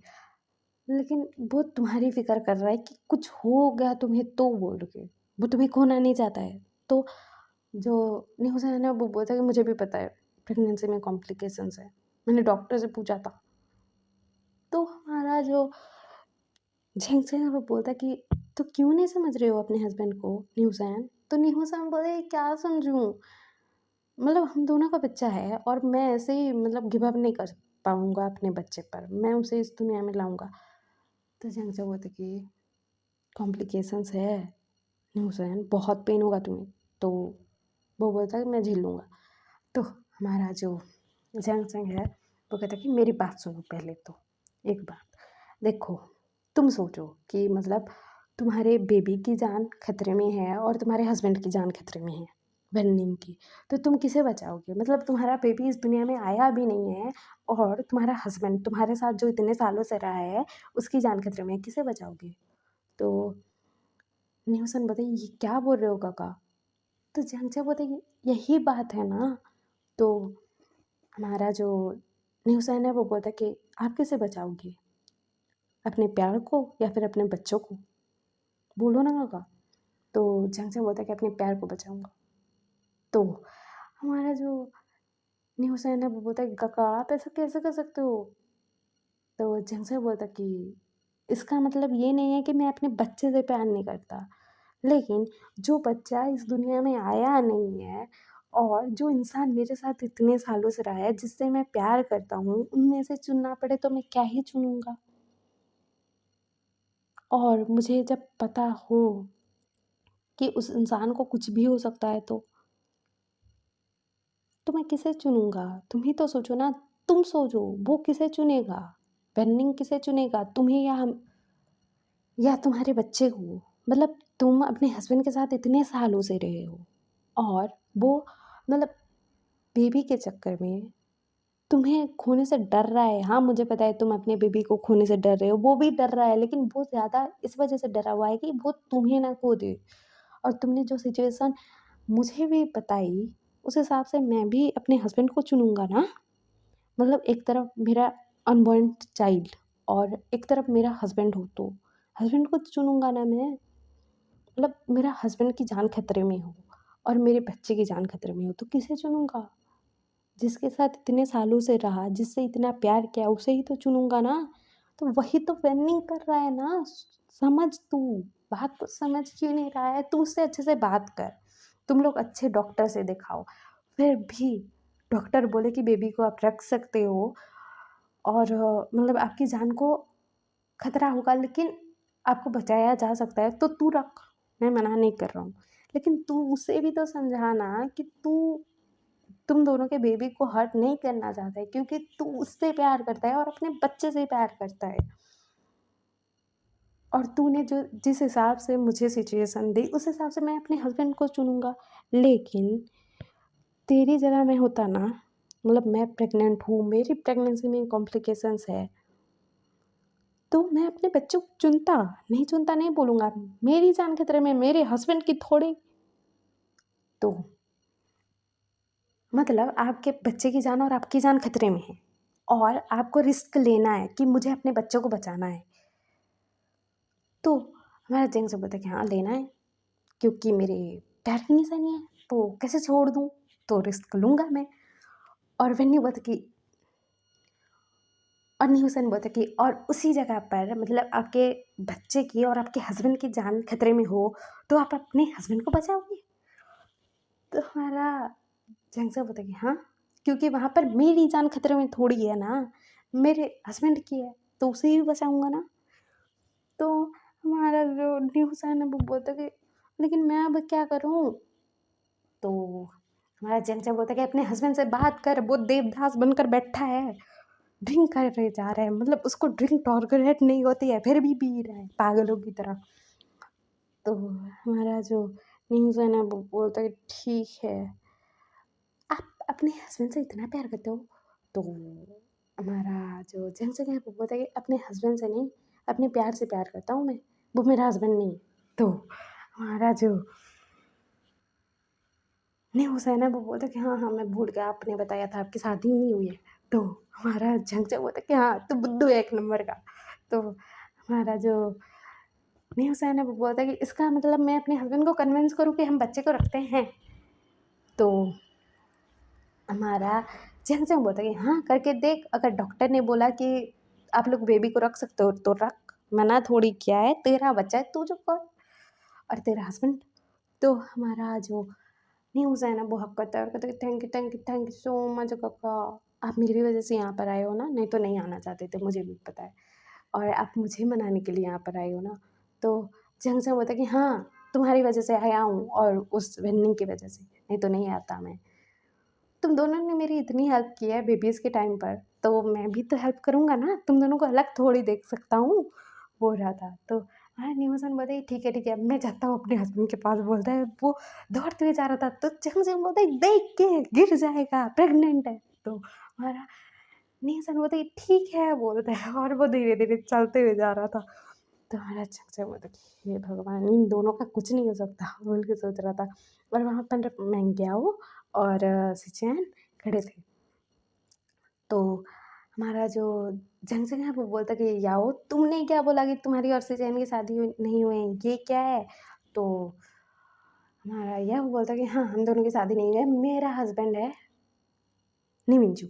लेकिन वो तुम्हारी फिक्र कर रहा है कि कुछ हो गया तुम्हें तो बोल के, वो तुम्हें खोना नहीं चाहता है। तो जो न्यूज़ है ना वो बोलता है कि मुझे भी पता है प्रेगनेंसी में कॉम्प्लिकेशंस है, मैंने डॉक्टर से पूछा था। तो हमारा जो झेंगसेन वो बोलता कि तो क्यों नहीं समझ रहे हो अपने हस्बैंड को न्यूसैन। तो न्यूसैन बोले क्या समझूं, मतलब हम दोनों का बच्चा है और मैं ऐसे ही मतलब गिव अप नहीं कर पाऊंगा अपने बच्चे पर, मैं उसे इस दुनिया में लाऊंगा। तो झेंगसे बोलते कि कॉम्प्लिकेशंस है न्यूसैन, बहुत पेन होगा तुम्हें। तो वो बोलता है कि मैं झेल लूँगा। तो हमारा जो जंग है वो कहता है कि मेरी बात सुनो पहले तो, एक बात देखो, तुम सोचो कि मतलब तुम्हारे बेबी की जान खतरे में है और तुम्हारे हस्बैंड की जान खतरे में है बनने की, तो तुम किसे बचाओगे, मतलब तुम्हारा बेबी इस दुनिया में आया भी नहीं है और तुम्हारा हस्बैंड तुम्हारे साथ जो इतने सालों से रहा है उसकी जान खतरे में है, किसे बचाओगे। तो न्यूसन बताइए ये क्या बोल रहे हो काका। तो जंग बताइए यही बात है ना। तो हमारा जो न्यूसन है वो बोलता है कि आप किसे बचाओगे, अपने प्यार को या फिर अपने बच्चों को, बोलो ना काका। तो जंग बोलता है कि अपने प्यार को बचाऊंगा। तो हमारा जो न्यूज़ है ना वो बोलता है काका आप ऐसा कैसे कर सकते हो। तो जंग बोलता कि इसका मतलब ये नहीं है कि मैं अपने बच्चे से प्यार नहीं करता, लेकिन जो बच्चा इस दुनिया में आया नहीं है और जो इंसान मेरे साथ इतने सालों से रहा है, जिससे मैं प्यार करता हूँ, उनमें से चुनना पड़े तो मैं क्या ही चुनूँगा? और मुझे जब पता हो कि उस इंसान को कुछ भी हो सकता है तो मैं किसे चुनूँगा? तुम ही तो सोचो ना, तुम सोचो, वो किसे चुनेगा? पेंडिंग किसे चुनेगा? तुम्हें या तुम्हारे बच्चे को? मतलब तुम अपने हस्बैंड के साथ इतने सालों से रहे हो और वो मतलब बेबी के चक्कर में तुम्हें खोने से डर रहा है। हाँ, मुझे पता है तुम अपने बेबी को खोने से डर रहे हो, वो भी डर रहा है, लेकिन वो ज़्यादा इस वजह से डरा हुआ है कि वो तुम्हें ना खो दे। और तुमने जो सिचुएशन मुझे भी बताई, उस हिसाब से मैं भी अपने हस्बैंड को चुनूँगा ना। मतलब एक तरफ मेरा अनबॉर्न चाइल्ड और एक तरफ मेरा हस्बैंड हो तो हस्बैंड को चुनूँगा ना मैं। मतलब मेरा हस्बैंड की जान खतरे में हो और मेरे बच्चे की जान खतरे में हो तो किसे चुनूँगा? जिसके साथ इतने सालों से रहा, जिससे इतना प्यार किया, उसे ही तो चुनूँगा ना। तो वही तो वेन्निंग कर रहा है ना। समझ तू, बात को समझ क्यों नहीं रहा है? तू उससे अच्छे से बात कर। तुम लोग अच्छे डॉक्टर से दिखाओ। फिर भी डॉक्टर बोले कि बेबी को आप रख सकते हो और मतलब आपकी जान को खतरा होगा लेकिन आपको बचाया जा सकता है तो तू रख। मैं मना नहीं कर रहा हूँ। लेकिन तू उसे भी तो समझा ना कि तुम दोनों के बेबी को हर्ट नहीं करना चाहता है क्योंकि तू उससे प्यार करता है और अपने बच्चे से प्यार करता है। और तूने जो जिस हिसाब से मुझे सिचुएशन दी उस हिसाब से मैं अपने हस्बैंड को चुनूँगा। लेकिन तेरी जगह मैं होता ना, मतलब मैं प्रेग्नेंट हूँ, मेरी प्रेगनेंसी में कॉम्प्लिकेशंस है, तो मैं अपने बच्चों को चुनता नहीं बोलूँगा। मेरी जान खतरे में, मेरे हस्बैंड की थोड़ी। तो मतलब आपके बच्चे की जान और आपकी जान खतरे में है और आपको रिस्क लेना है कि मुझे अपने बच्चों को बचाना है। तो हमारा जेंट्स बोलता है कि हाँ लेना है क्योंकि मेरे प्यार की निशानी है तो कैसे छोड़ दूँ, तो रिस्क लूँगा मैं। और वेन्यू बोलता कि और न्यूसन बोलता कि और उसी जगह पर मतलब आपके बच्चे की और आपके हस्बैंड की जान खतरे में हो तो आप अपने हस्बैंड को बचाओगे। तो हमारा जेंट्स बोलता कि हाँ, क्योंकि वहाँ पर मेरी जान खतरे में थोड़ी है ना, मेरे हस्बैंड की है तो उसे ही बचाऊँगा ना। तो हमारा जो न्यूसन है वो बोलता कि लेकिन मैं अब क्या करूँ? तो हमारा जेंट्स बोलता कि अपने हस्बैंड से बात कर, वो देवदास बनकर बैठा है, ड्रिंक कर रहे जा रहा है, मतलब उसको ड्रिंक टॉलरेट नहीं होती है फिर भी पी रहा है पागलों की तरह। तो हमारा जो न्यूसन है वो बोलता है ठीक है, आप अपने हस्बैंड से इतना प्यार करते हो। तो हमारा जो जेंट्स है वो बोलता है कि अपने हस्बैंड से नहीं, अपने प्यार से प्यार करता हूँ मैं, वो मेरा हस्बैंड नहीं। तो हमारा जो नहीं हुसैन है वो बोलता है कि हाँ हाँ मैं भूल गया, आपने बताया था आपकी शादी ही नहीं हुई है। तो हमारा झंझट बोलता है कि हाँ तू बुद्धू है एक नंबर का। तो हमारा जो नहीं हुसैन है वो बोलता है कि इसका मतलब मैं अपने हस्बैंड को कन्विंस करूँ कि हम बच्चे को रखते हैं। तो हमारा झंझट बोलता है कि हाँ करके देख, अगर डॉक्टर ने बोला कि आप लोग बेबी को रख सकते हो तो रख, मना थोड़ी किया है, तेरा बच्चा है तू जो कर। और तेरा हस्बैंड। तो हमारा जो न्यूज़ है ना वो हक करता है और कहता है थैंक यू सो मच काका, आप मेरी वजह से यहाँ पर आए हो ना, नहीं तो नहीं आना चाहते थे, मुझे भी पता है। और आप मुझे मनाने के लिए यहाँ पर आए हो ना। तो जंग से बोलता कि हाँ तुम्हारी वजह से आया हूँ और उस वेन्निंग की वजह से, नहीं तो नहीं आता मैं। तुम दोनों ने मेरी इतनी हेल्प की है बेबीज़ के टाइम पर, तो मैं भी तो हेल्प करूँगा ना, तुम दोनों को अलग थोड़ी देख सकता हूँ। बोल रहा था। तो हाँ न्यूज़न बोलते ठीक है मैं जाता हूँ अपने हस्बैंड के पास। बोलता है वो दौड़ते हुए जा रहा था तो जंग बोलता है देख के गिर जाएगा, प्रेग्नेंट है। तो हमारा न्यूज़न बोलता है ठीक है बोलता है और वो धीरे धीरे चलते हुए जा रहा था। तो हमारा जंग बोलता हे भगवान इन दोनों का कुछ नहीं हो सकता बोल के सोच रहा था। और वहाँ पर मैं गया हूँ और सिचैन खड़े थे। तो हमारा जो जंक्शन है वो बोलता कि याओ तुमने क्या बोला कि तुम्हारी और सिचैन की शादी नहीं हुई है, ये क्या है? तो हमारा यह बोलता कि हाँ हम दोनों की शादी नहीं हुई है, मेरा हस्बैंड है निमिंजू।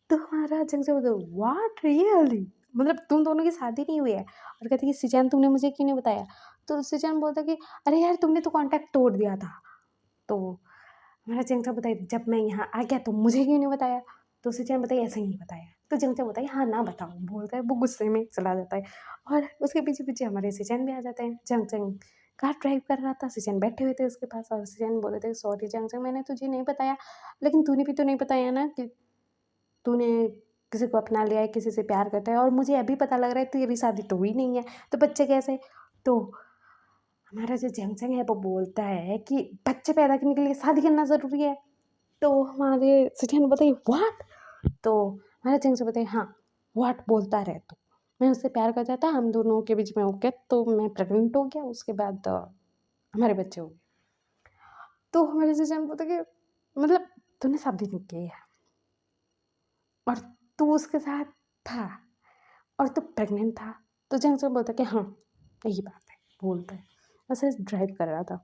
तो हमारा जंक्शन बोलता व्हाट रियली, मतलब तुम दोनों की शादी नहीं हुई है? और कहती कि सिचैन तुमने मुझे क्यों नहीं बताया? तो सिचैन बोलता कि अरे यार तुमने तो कॉन्टैक्ट तोड़ दिया था। तो हमारा जंगचा बताए जब मैं यहाँ आ गया तो मुझे क्यों नहीं बताया, तो सिचन बताइए ऐसे ही नहीं बताया, तो जंगचा बताइए हाँ ना बताओ, बोलता है वो गुस्से में चला जाता है। और उसके पीछे पीछे हमारे सिचन भी आ जाते हैं। जंगचंग कार ड्राइव कर रहा था, सिचन बैठे हुए थे उसके पास और सिचन बोले थे सॉरी जंगचंग मैंने तुझे नहीं बताया, लेकिन तूने भी तो नहीं बताया ना कि तूने किसी को अपना लिया है, किसी से प्यार करता है, और मुझे अभी पता लग रहा है तेरी शादी तो हुई नहीं है, तो बच्चे कैसे। तो हमारा जो जैंगचैंग है वो बोलता है कि बच्चे पैदा करने के लिए शादी करना ज़रूरी है। तो हमारे सिचन बताइए व्हाट, तो हमारा जैंगचैंग बताइए हाँ व्हाट बोलता रहे तो मैं उससे प्यार करता था, हम दोनों के बीच में हो गया, तो मैं प्रेग्नेंट हो गया, उसके बाद हमारे बच्चे हो गए। तो हमारे सिचन बोलते कि मतलब तूने शादी नहीं की है और तू उसके साथ था और तू प्रेग्नेंट था, तो जैंगचैंग बोलता कि हाँ यही बात है, बोलता है। ऐसे ड्राइव कर रहा था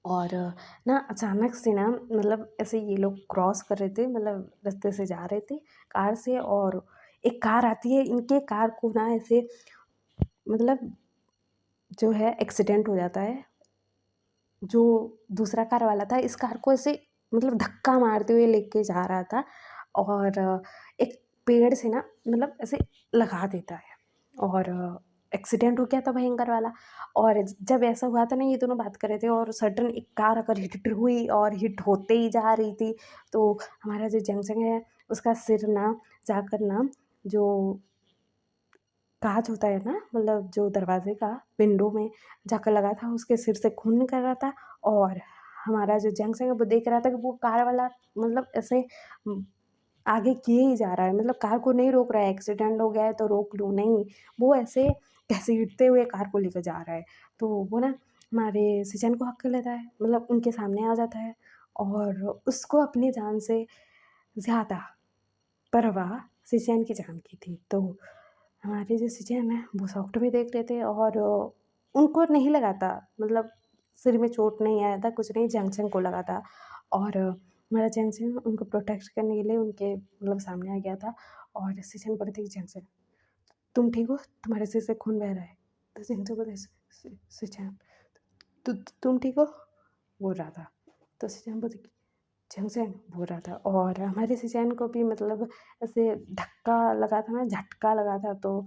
और ना अचानक से ना मतलब ऐसे ये लोग क्रॉस कर रहे थे, मतलब रास्ते से जा रहे थे कार से, और एक कार आती है, इनके कार को ना ऐसे मतलब जो है एक्सीडेंट हो जाता है। जो दूसरा कार वाला था इस कार को ऐसे मतलब धक्का मारते हुए लेके जा रहा था और एक पेड़ से ना मतलब ऐसे लगा देता है और एक्सीडेंट हो गया था भयंकर वाला। और जब ऐसा हुआ था ना ये दोनों बात कर रहे थे और सडन एक कार अगर हिट हुई और हिट होते ही जा रही थी, तो हमारा जो जंक्शन है उसका सिर ना जाकर ना जो काँच होता है ना मतलब जो दरवाजे का विंडो में जाकर लगा था, उसके सिर से खून निकल रहा था। और हमारा जो जंक्शन है वो देख रहा था कि वो कार वाला मतलब ऐसे आगे किए ही जा रहा है, मतलब कार को नहीं रोक रहा है, एक्सीडेंट हो गया है तो रोक लूँ, नहीं, वो ऐसे घसीटते हुए कार को लेकर जा रहा है। तो वो ना हमारे सिचन को हक कर लेता है, मतलब उनके सामने आ जाता है और उसको अपनी जान से ज़्यादा परवाह सिचन की जान की थी। तो हमारे जो सिचन है वो सॉफ्ट में देख रहे थे और उनको नहीं लगा था, मतलब सिर में चोट नहीं आया था, कुछ नहीं, जंक्शन को लगा था। और हमारा जंक्शन उनको प्रोटेक्ट करने के लिए उनके मतलब सामने आ गया था और सिचन बोले थे कि जंक्शन तुम ठीक हो, तुम्हारे सिर से खून बह रहा है, तो जंक्शन बोले सिचन तुम ठीक हो, बोल रहा था। तो सिचन बोले झंझन बोल रहा था और हमारे सिचैन को भी मतलब ऐसे धक्का लगा था ना, झटका लगा था, तो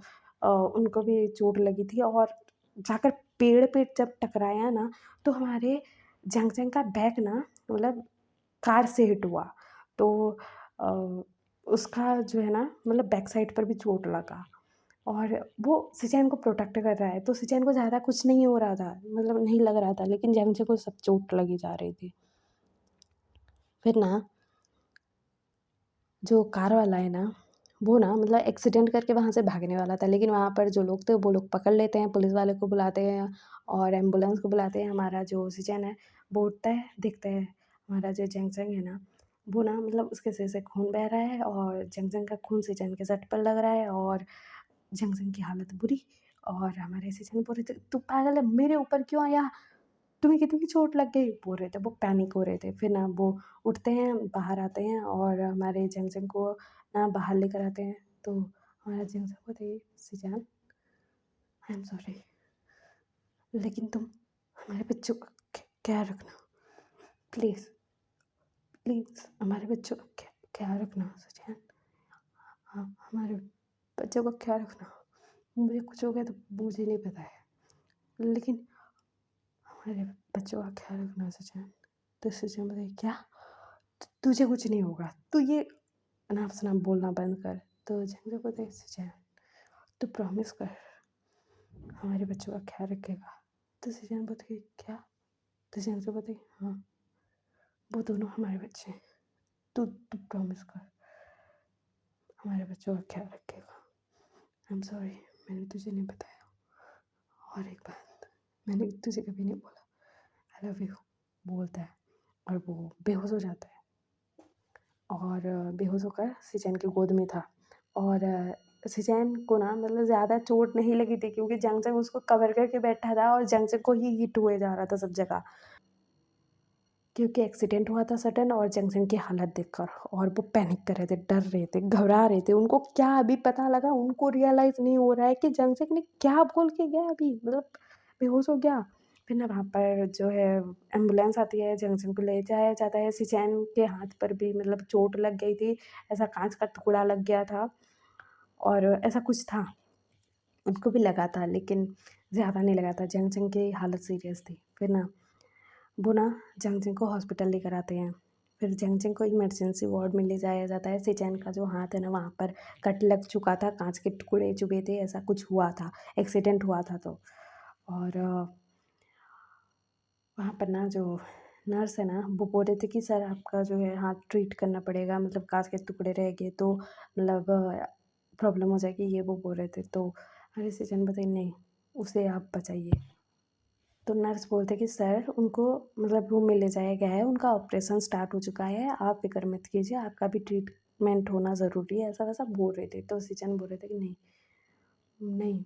उनको भी चोट लगी थी और जाकर पेड़ पे जब टकराया ना तो हमारे जंक्शन का बैक ना मतलब कार से हिट हुआ। तो अ, उसका जो है ना मतलब बैक साइड पर भी चोट लगा और वो सिचैन को प्रोटेक्ट कर रहा है, तो सिचैन को ज़्यादा कुछ नहीं हो रहा था, मतलब नहीं लग रहा था, लेकिन जंक्शन को सब चोट लगी जा रही थी। फिर ना जो कार वाला है ना, वो ना मतलब एक्सीडेंट करके वहाँ से भागने वाला था, लेकिन वहाँ पर जो लोग थे वो लोग पकड़ लेते हैं, पुलिस वाले को बुलाते हैं और एम्बुलेंस को बुलाते हैं। हमारा जो सिचन है वो उठता है, देखता है हमारा जो जंक्शन है ना वो ना मतलब उसके सिर से खून बह रहा है और जंक्शन का खून सिचन के सर पर लग रहा है और जंक्शन की हालत बुरी। और हमारे सिचन बोल रहे थे तू पागल है, मेरे ऊपर क्यों आया, तुम्हें कितनी चोट लग गई, बोल रहे थे, वो पैनिक हो रहे थे। फिर ना वो उठते हैं, बाहर आते हैं और हमारे जंक्शन को ना बाहर लेकर आते हैं। तो हमारा जंक्शन बोलते हैं सिजान आई एम सॉरी, लेकिन तुम हमारे बच्चों का ख्याल रखना, प्लीज़ प्लीज़ हमारे बच्चों का ख्याल रखना सिजान, हाँ हमारे बच्चों का ख्याल रखना, मुझे कुछ हो गया तो मुझे नहीं पता है, लेकिन हमारे बच्चों का ख्याल रखना सिजान। तो सिजान बोले क्या, तुझे कुछ नहीं होगा, तू ये अनाप शनाप बोलना बंद कर। तो झंझट को देख सिचैन तू प्रॉमिस कर हमारे बच्चों का ख्याल रखेगा। तो सिचैन बोलती क्या, तो झंझट बोलती हाँ वो दोनों हमारे बच्चे हैं, तू तू प्रॉमिस कर हमारे बच्चों का ख्याल रखेगा। आई एम सॉरी मैंने तुझे नहीं बताया, और एक बात मैंने तुझे कभी नहीं बोला आई लव यू, बोलता है और वो बेहोश हो जाता है। और बेहोश होकर सिचैन की गोद में था और सिचैन को ना मतलब ज़्यादा चोट नहीं लगी थी क्योंकि जंगजंग उसको कवर करके बैठा था और जंगजंग को ही हिट हुए जा रहा था सब जगह, क्योंकि एक्सीडेंट हुआ था सडन। और जंगजंग की हालत देखकर और वो पैनिक कर रहे थे, डर रहे थे, घबरा रहे थे, उनको क्या अभी पता लगा, उनको रियलाइज़ नहीं हो रहा है कि जंगजंग ने क्या बोल के गया, अभी मतलब बेहोश हो गया। फिर ना वहाँ पर जो है एम्बुलेंस आती है, जंक्शन को ले जाया जाता है। सिचैन के हाथ पर भी मतलब चोट लग गई थी, ऐसा काँच का टुकड़ा लग गया था और ऐसा कुछ था। उनको भी लगा था लेकिन ज़्यादा नहीं लगा था, जंक्शन की हालत सीरियस थी। फिर ना वो ना जंक्शन को हॉस्पिटल लेकर आते हैं। फिर जंक्शन को इमरजेंसी वार्ड में ले जाया जाता है। सिचैन का जो हाथ है ना वहाँ पर कट लग चुका था, काँच के टुकड़े चुभे थे, ऐसा कुछ हुआ था, एक्सीडेंट हुआ था तो। और वहाँ पर ना जो नर्स है ना वो बोल रहे थे कि सर आपका जो है हाथ ट्रीट करना पड़ेगा, मतलब काँच के टुकड़े रह गए तो मतलब प्रॉब्लम हो जाएगी, ये वो बोल रहे थे। तो हमारे सृजन बताइए नहीं, उसे आप बचाइए। तो नर्स बोलते कि सर उनको मतलब रूम में ले जाया गया है, उनका ऑपरेशन स्टार्ट हो चुका है, आप फिक्र मत कीजिए, आपका भी ट्रीटमेंट होना ज़रूरी है, ऐसा वैसा बोल रहे थे। तो सृजन बोल रहे थे कि नहीं नहीं,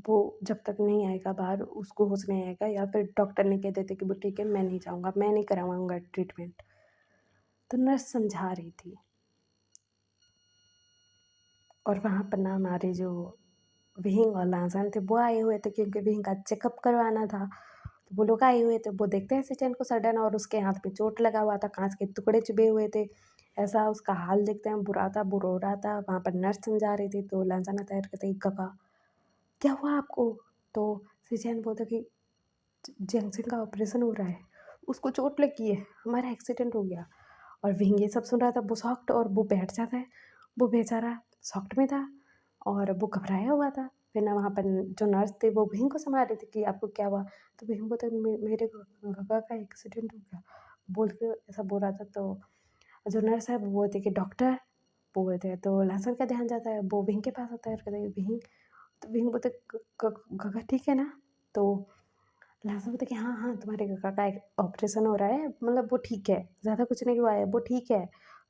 वो जब तक नहीं आएगा बाहर, उसको होश नहीं आएगा, या फिर डॉक्टर ने कह देते कि वो ठीक है, मैं नहीं जाऊँगा, मैं नहीं करवाऊँगा ट्रीटमेंट। तो नर्स समझा रही थी। और वहाँ पर ना हमारे जो विहिंग और लांसन थे वो आए हुए थे, क्योंकि विहिंग का चेकअप करवाना था। तो वो लोग आए हुए थे, वो देखते हैं सिचन को सडन, और उसके हाथ में चोट लगा हुआ था, काँच के टुकड़े चुभे हुए थे। ऐसा उसका हाल देखते हैं, बुरा था, वो रो रहा था। वहाँ पर नर्स समझा रही थी, तो लांसन आता है कहते काका क्या हुआ आपको? तो सिचन बोलता कि जंक्शन का ऑपरेशन हो रहा है, उसको चोट लगी है, हमारा एक्सीडेंट हो गया। और विंग ये सब सुन रहा था, वो शॉक्ड, और वो बैठ जाता है। वो बेचारा शॉक्ड में था और वो घबराया हुआ था। फिर ना वहाँ पर जो नर्स थे वो विंग को संभाल रहे थे कि आपको क्या हुआ? तो विंग बोलता मेरे काका का एक्सीडेंट हो गया, बोल के ऐसा बोल रहा था। तो जो नर्स है वो बोलते कि डॉक्टर, वो बोलते हैं। तो लहसुन का ध्यान जाता है, वो विंग के पास आता है और कहता है विंग। तो विंग बोलते काका ठीक है ना? तो लास्ट बोलता कि हाँ हाँ तुम्हारे काका का एक ऑपरेशन हो रहा है, मतलब वो ठीक है, ज़्यादा कुछ नहीं हुआ है, वो ठीक है।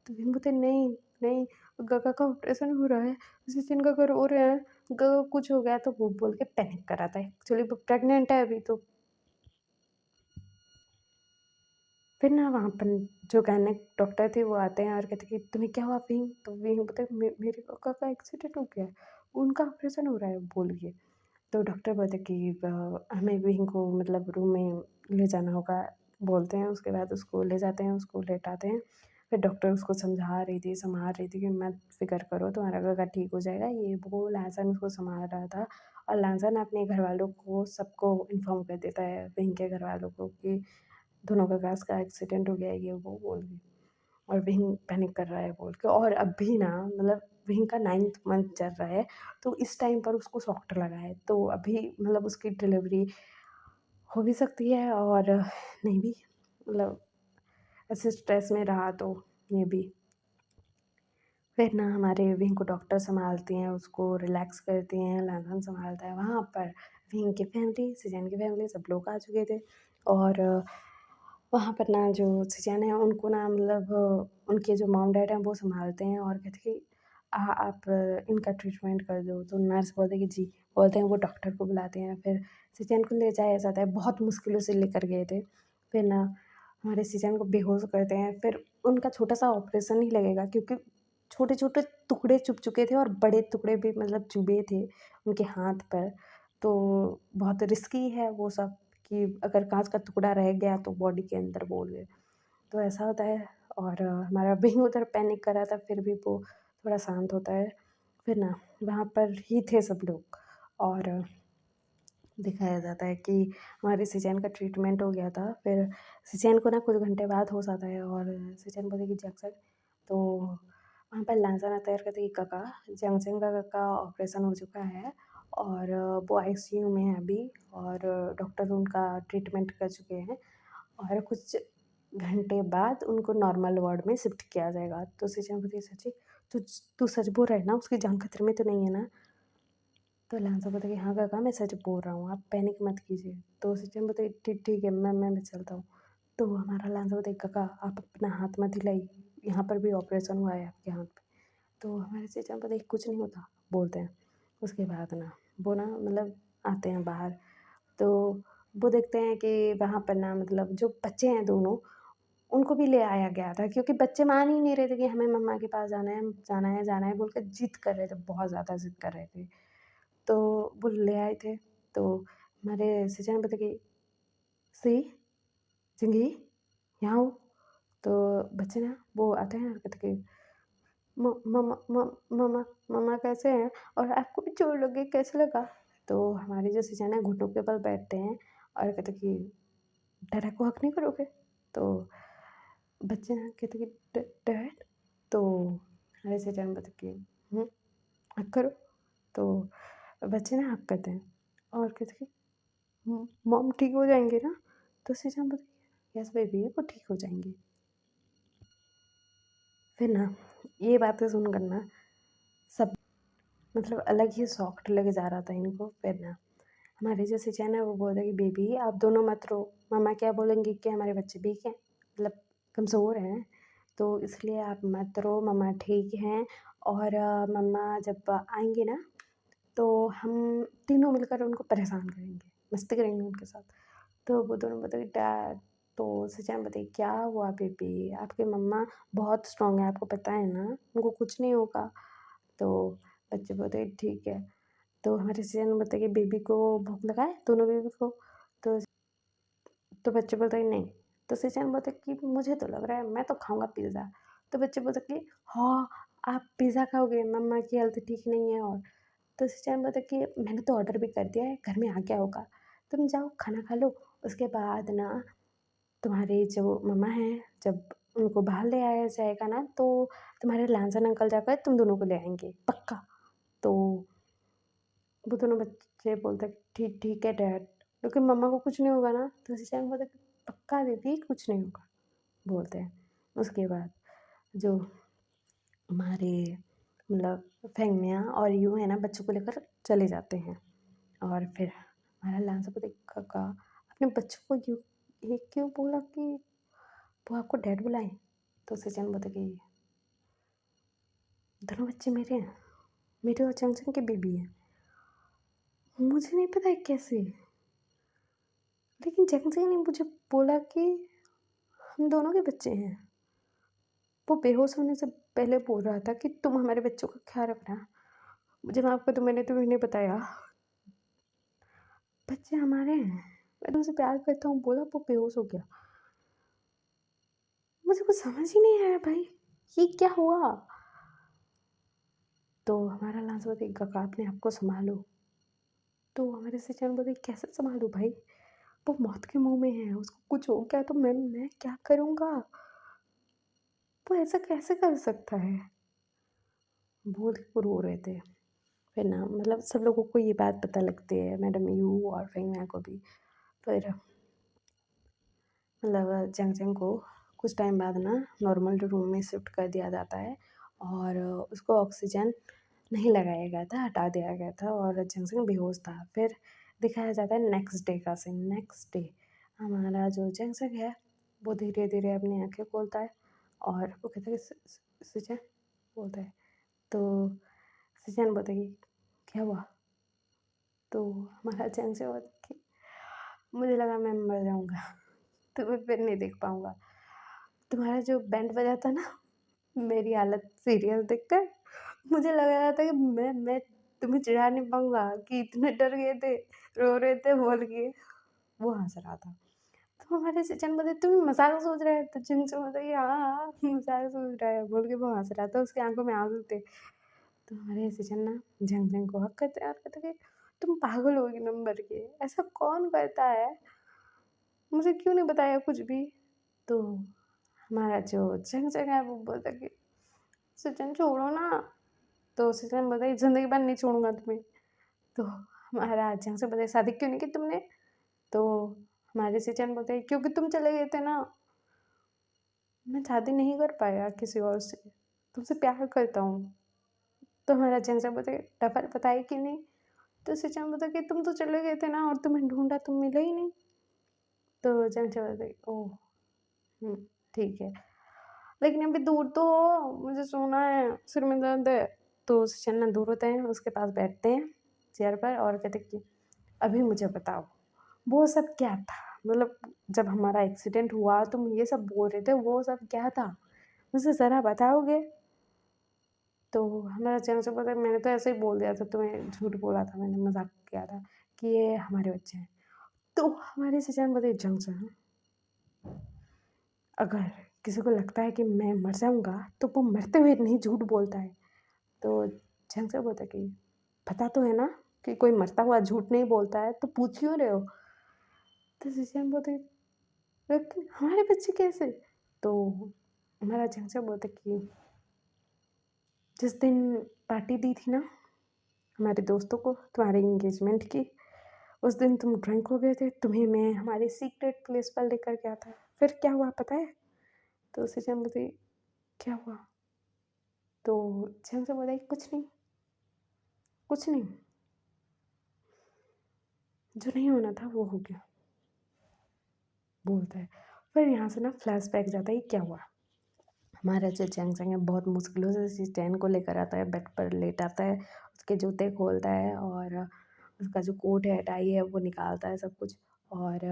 तो भीम बोलते नहीं नहीं, काका का ऑपरेशन हो रहा है, जिन काका रो रहे हैं, काका कुछ हो गया। तो वो बोल के पैनिक कराता है, एक्चुअली वो प्रेग्नेंट है अभी। तो फिर ना वहाँ पर जो गायनेक डॉक्टर थे वो आते हैं और कहते हैं कि तुम्हें क्या हुआ भीम? तो भीम बोलते मेरे काका का एक्सीडेंट हो गया है, उनका ऑपरेशन हो रहा है बोल के। तो डॉक्टर बोलते कि हमें भी इनको मतलब रूम में ले जाना होगा, बोलते हैं। उसके बाद उसको ले जाते हैं, उसको लेटाते हैं। फिर डॉक्टर उसको समझा रही थी, संभाल रही थी कि मत फ़िक्र करो, तुम्हारा काका ठीक हो जाएगा, ये वो। लहसुन उसको संभाल रहा था और लहसुन अपने घरवालों को सबको इन्फॉर्म कर देता है, विंग के घरवालों को, कि दोनों काकाज़ का एक्सीडेंट हो गया है, ये वो बोल के। और विंग पैनिक कर रहा है बोल के। और अभी ना मतलब विंग का 9th मंथ चल रहा है, तो इस टाइम पर उसको शॉक लगा है। तो अभी मतलब उसकी डिलीवरी हो भी सकती है और नहीं भी, मतलब ऐसे स्ट्रेस में रहा तो ये भी। फिर ना हमारे विंग को डॉक्टर सँभालती हैं, उसको रिलैक्स करती हैं, लहसुन सँभालता है। वहाँ पर विंग की फैमिली, सृजन की फैमिली सब लोग आ चुके थे। और वहाँ पर ना जो सृजन है उनको ना मतलब उनके जो मॉम डैड हैं वो सँभालते हैं और कहते हैं कि आप इनका ट्रीटमेंट कर दो। तो नर्स बोलते हैं कि जी, बोलते हैं, वो डॉक्टर को बुलाते हैं। फिर सृजन को ले जाया जाता है, बहुत मुश्किलों से लेकर गए थे। फिर ना हमारे सृजन को बेहोश करते हैं। फिर उनका छोटा-सा ऑपरेशन ही लगेगा, क्योंकि छोटे-छोटे टुकड़े चुभ चुके थे और बड़े टुकड़े भी मतलब चुभे थे उनके हाथ पर। तो बहुत रिस्की है वो सब, कि अगर काँच का टुकड़ा रह गया तो बॉडी के अंदर बोल गए, तो ऐसा होता है। और हमारा भी उधर पैनिक कर रहा था, फिर भी वो थोड़ा शांत होता है। फिर ना वहाँ पर ही थे सब लोग और दिखाया जाता है कि हमारे सिचैन का ट्रीटमेंट हो गया था। फिर सिचैन को ना कुछ घंटे बाद होश आता है और सिचैन बोलेगी जंक्शन। तो वहाँ पर लांसन आता है और कहते हैं कि काका, जंक्शन का काका ऑपरेशन हो चुका है और वो आईसीयू में है अभी, और डॉक्टर उनका ट्रीटमेंट कर चुके हैं और कुछ घंटे बाद उनको नॉर्मल वार्ड में शिफ्ट किया जाएगा। तो सिचैन बोलती है सच्ची? तू तू सच बोल रहा है ना, उसकी जान खतरे में तो नहीं है ना? तो लांसा बोलता कि हाँ काका, मैं सच बोल रहा हूँ, आप पैनिक मत कीजिए। तो सिचन बोलते ठीक ठीक है, मैं चलता हूँ। तो हमारा लांसा बोलता काका आप अपना हाथ मत हिलाइए, यहाँ पर भी ऑपरेशन हुआ है आपके हाथ पे। तो हमारे सिचन बोलते कुछ नहीं होता, बोलते हैं। उसके बाद ना वो ना मतलब आते हैं बाहर। तो वो देखते हैं कि वहाँ पर ना मतलब जो बच्चे हैं दोनों, उनको भी ले आया गया था, क्योंकि बच्चे मान ही नहीं रहे थे कि हमें मम्मा के पास जाना है, जाना है, जाना है बोल के ज़िद कर रहे थे, बहुत ज़्यादा ज़िद कर रहे थे। तो वो ले आए थे। तो हमारे सृजन बोलते कि सी जिंगी यहाँ आओ। तो बच्चे ना वो आते हैं और कहते कि मम्मा मम्मा मम्मा कैसे हैं और आपको भी चोट लगी कैसे लगा। तो हमारे जो सिचन है घुटनों के बल बैठते हैं और कहते कि डैडा को हक नहीं करोगे। तो बच्चे ना कहते कि डैड। तो हमारे सिचन बताते कि हक करो। तो बच्चे ना हक करते हैं और कहते कि मॉम ठीक हो जाएंगे ना। तो सिचन बताते यस बेबी वो ठीक हो जाएंगे। फिर ना ये बातें सुनकर ना सब मतलब अलग ही सॉफ्ट लगे जा रहा था इनको। फिर ना हमारे जो सिचन है वो बोलते कि बेबी आप दोनों मत रो, मम्मा क्या बोलेंगी कि हमारे बच्चे वीक हैं मतलब कमज़ोर हैं, तो इसलिए आप मत रो, मम्मा ठीक हैं। और मम्मा जब आएंगे ना तो हम तीनों मिलकर उनको परेशान करेंगे, मस्ती करेंगे उनके साथ। तो वो दोनों बताए डैड। तो सिचन बताइए क्या हुआ बेबी, आपकी मम्मा बहुत स्ट्रांग है आपको पता है ना, उनको कुछ नहीं होगा। तो बच्चे बोलते ठीक है। तो हमारे सिचन ने बताया कि बेबी को भूख लगा है दोनों बेबी को। तो बच्चे बोलते हैं नहीं। तो सिचन बोलते कि मुझे तो लग रहा है मैं तो खाऊंगा पिज़्ज़ा। तो बच्चे बोलते कि हाँ आप पिज़्ज़ा खाओगे, मम्मा की हेल्थ ठीक नहीं है। और तो सिचन बोलते कि मैंने तो ऑर्डर भी कर दिया है, घर में आ गया होगा, तुम जाओ खाना खा लो। उसके बाद ना तुम्हारे जो मम्मा हैं जब उनको बाहर ले आया जाएगा ना तो तुम्हारे लांसन अंकल जाकर तुम दोनों को ले आएंगे पक्का। तो वो दोनों बच्चे बोलते ठीक ठीक है डैड, क्योंकि मम्मा को कुछ नहीं होगा ना। तो सिचन बोलते पक्का दीदी कुछ नहीं होगा बोलते हैं। उसके बाद जो हमारे मतलब फेंगनिया और यूँ है ना बच्चों को लेकर चले जाते हैं। और फिर हमारा लांसा बोलते काका अपने बच्चों को यूँ ये क्यों बोला कि वो आपको डैड बुलाएं। तो सिचन बोलते कि दोनों बच्चे मेरे हैं, मेरे और चंचन के बेबी हैं, मुझे नहीं पता है कैसे, लेकिन चंचन ने मुझे बोला कि हम दोनों के बच्चे हैं। वो बेहोश होने से पहले बोल रहा था कि तुम हमारे बच्चों का ख्याल रखना, मुझे माफ़ कर दो मैंने तुम्हें नहीं बताया, बच्चे हमारे हैं, मैं तुमसे प्यार करता हूँ बोला वो बेहोश हो गया। मुझे कुछ समझ ही नहीं आया भाई ये क्या हुआ। तो हमारा लांस बोलते काका अपने आप को संभालो। तो हमारे सिचन बोलते कैसे संभालूं भाई, वो मौत के मुंह में है, उसको कुछ हो गया तो मैं क्या करूँगा, वो ऐसा कैसे कर सकता है बोल के वो रो रहे थे। फिर ना मतलब सब लोगों को ये बात पता लगती है, मैडम यू और फेंगना को भी। फिर मतलब जंग जंग को कुछ टाइम बाद ना नॉर्मल रूम में शिफ्ट कर दिया जाता है और उसको ऑक्सीजन नहीं लगाया गया था, हटा दिया गया था और जंग जंग बेहोश था। फिर दिखाया जाता है नेक्स्ट डे का सीन। नेक्स्ट डे हमारा जो जंग जंग है वो धीरे धीरे अपनी आँखें खोलता है और वो कहता है कि सिचन बोलता है। तो सिचन बोलता है कि क्या हुआ। तो हमारा जंग जंग बोलता है कि मुझे लगा मैं मर जाऊँगा, तुम्हें फिर नहीं देख पाऊँगा। तुम्हारा जो बैंड बजा था ना मेरी हालत सीरियस देखकर मुझे लग रहा था कि मैं तुम्हें चिढ़ा नहीं पाऊँगा कि इतने डर गए थे, रो रहे थे बोल के। वो हँस रहा था। तो हमारे सचिन बोले तुम मज़ाक सोच रहे हो? तो चिंचू बोला कि हाँ, हाँ मज़ाक सोच रहा है बोल के वो हँस रहा था, उसकी आँखों में आँसू थे। तो हमारे सचिन ना झंग झंग को हक करते हैं और कहते कि तुम पागल हो एक नंबर के, ऐसा कौन करता है? मुझे क्यों नहीं बताया कुछ भी? तो हमारा जो झंग झंग है वो बोलता कि सचिन छोड़ो ना। तो सचिन बोलता ज़िंदगी भर नहीं छोड़ूंगा तुम्हें। तो हमारा जंग से बोलता शादी क्यों नहीं की तुमने। तो हमारे सचिन बोलते क्योंकि तुम चले गए थे ना, मैं शादी नहीं कर पाया किसी और से, तुमसे प्यार करता हूँ। तो हमारा जंग से बोलते डबल बताए कि नहीं। तो सचिन बोलता कि तुम तो चले गए थे ना और तुम्हें ढूंढा तुम मिले ही नहीं। तो जंग से बोलते ओह ठीक है, लेकिन अभी दूर तो हो, मुझे सोना है, सिर में दर्द है। तो सचिन ना दूर होते हैं, उसके पास बैठते हैं चेयर पर और कहते कि अभी मुझे बताओ वो सब क्या था, मतलब जब हमारा एक्सीडेंट हुआ तुम ये सब बोल रहे थे वो सब क्या था, मुझे ज़रा बताओगे। तो हमारा चैनल से पता है मैंने तो ऐसे ही बोल दिया था, तुम्हें झूठ बोला था, मैंने मजाक किया था कि ये हमारे बच्चे हैं। तो हमारे सचान बताइए जंक्शन, अगर किसी को लगता है कि मैं मर जाऊँगा तो वो मरते हुए नहीं झूठ बोलता है। तो जंक्शन बोलता है कि पता तो है ना कि कोई मरता हुआ झूठ नहीं बोलता है, तो पूछ क्यों रहे हो? तो सचान बोलते लेकिन हमारे बच्चे कैसे? तो हमारा जंक्शन बोलता कि जिस दिन पार्टी दी थी ना हमारे दोस्तों को तुम्हारे एंगेजमेंट की, उस दिन तुम ड्रिंक हो गए थे, तुम्हें मैं हमारे सीक्रेट प्लेस पर लेकर गया था। फिर क्या हुआ पता है? तो उसे बोलती क्या हुआ? तो से बोला कुछ नहीं, कुछ नहीं, जो नहीं होना था वो हो गया, बोलता है। फिर यहाँ से ना फ्लैशबैक जाता है क्या हुआ। हमारा जो चैंग है बहुत मुश्किलों से चैन को लेकर आता है, बेड पर लेटाता है, उसके जूते खोलता है और उसका जो कोट है टाई है वो निकालता है सब कुछ, और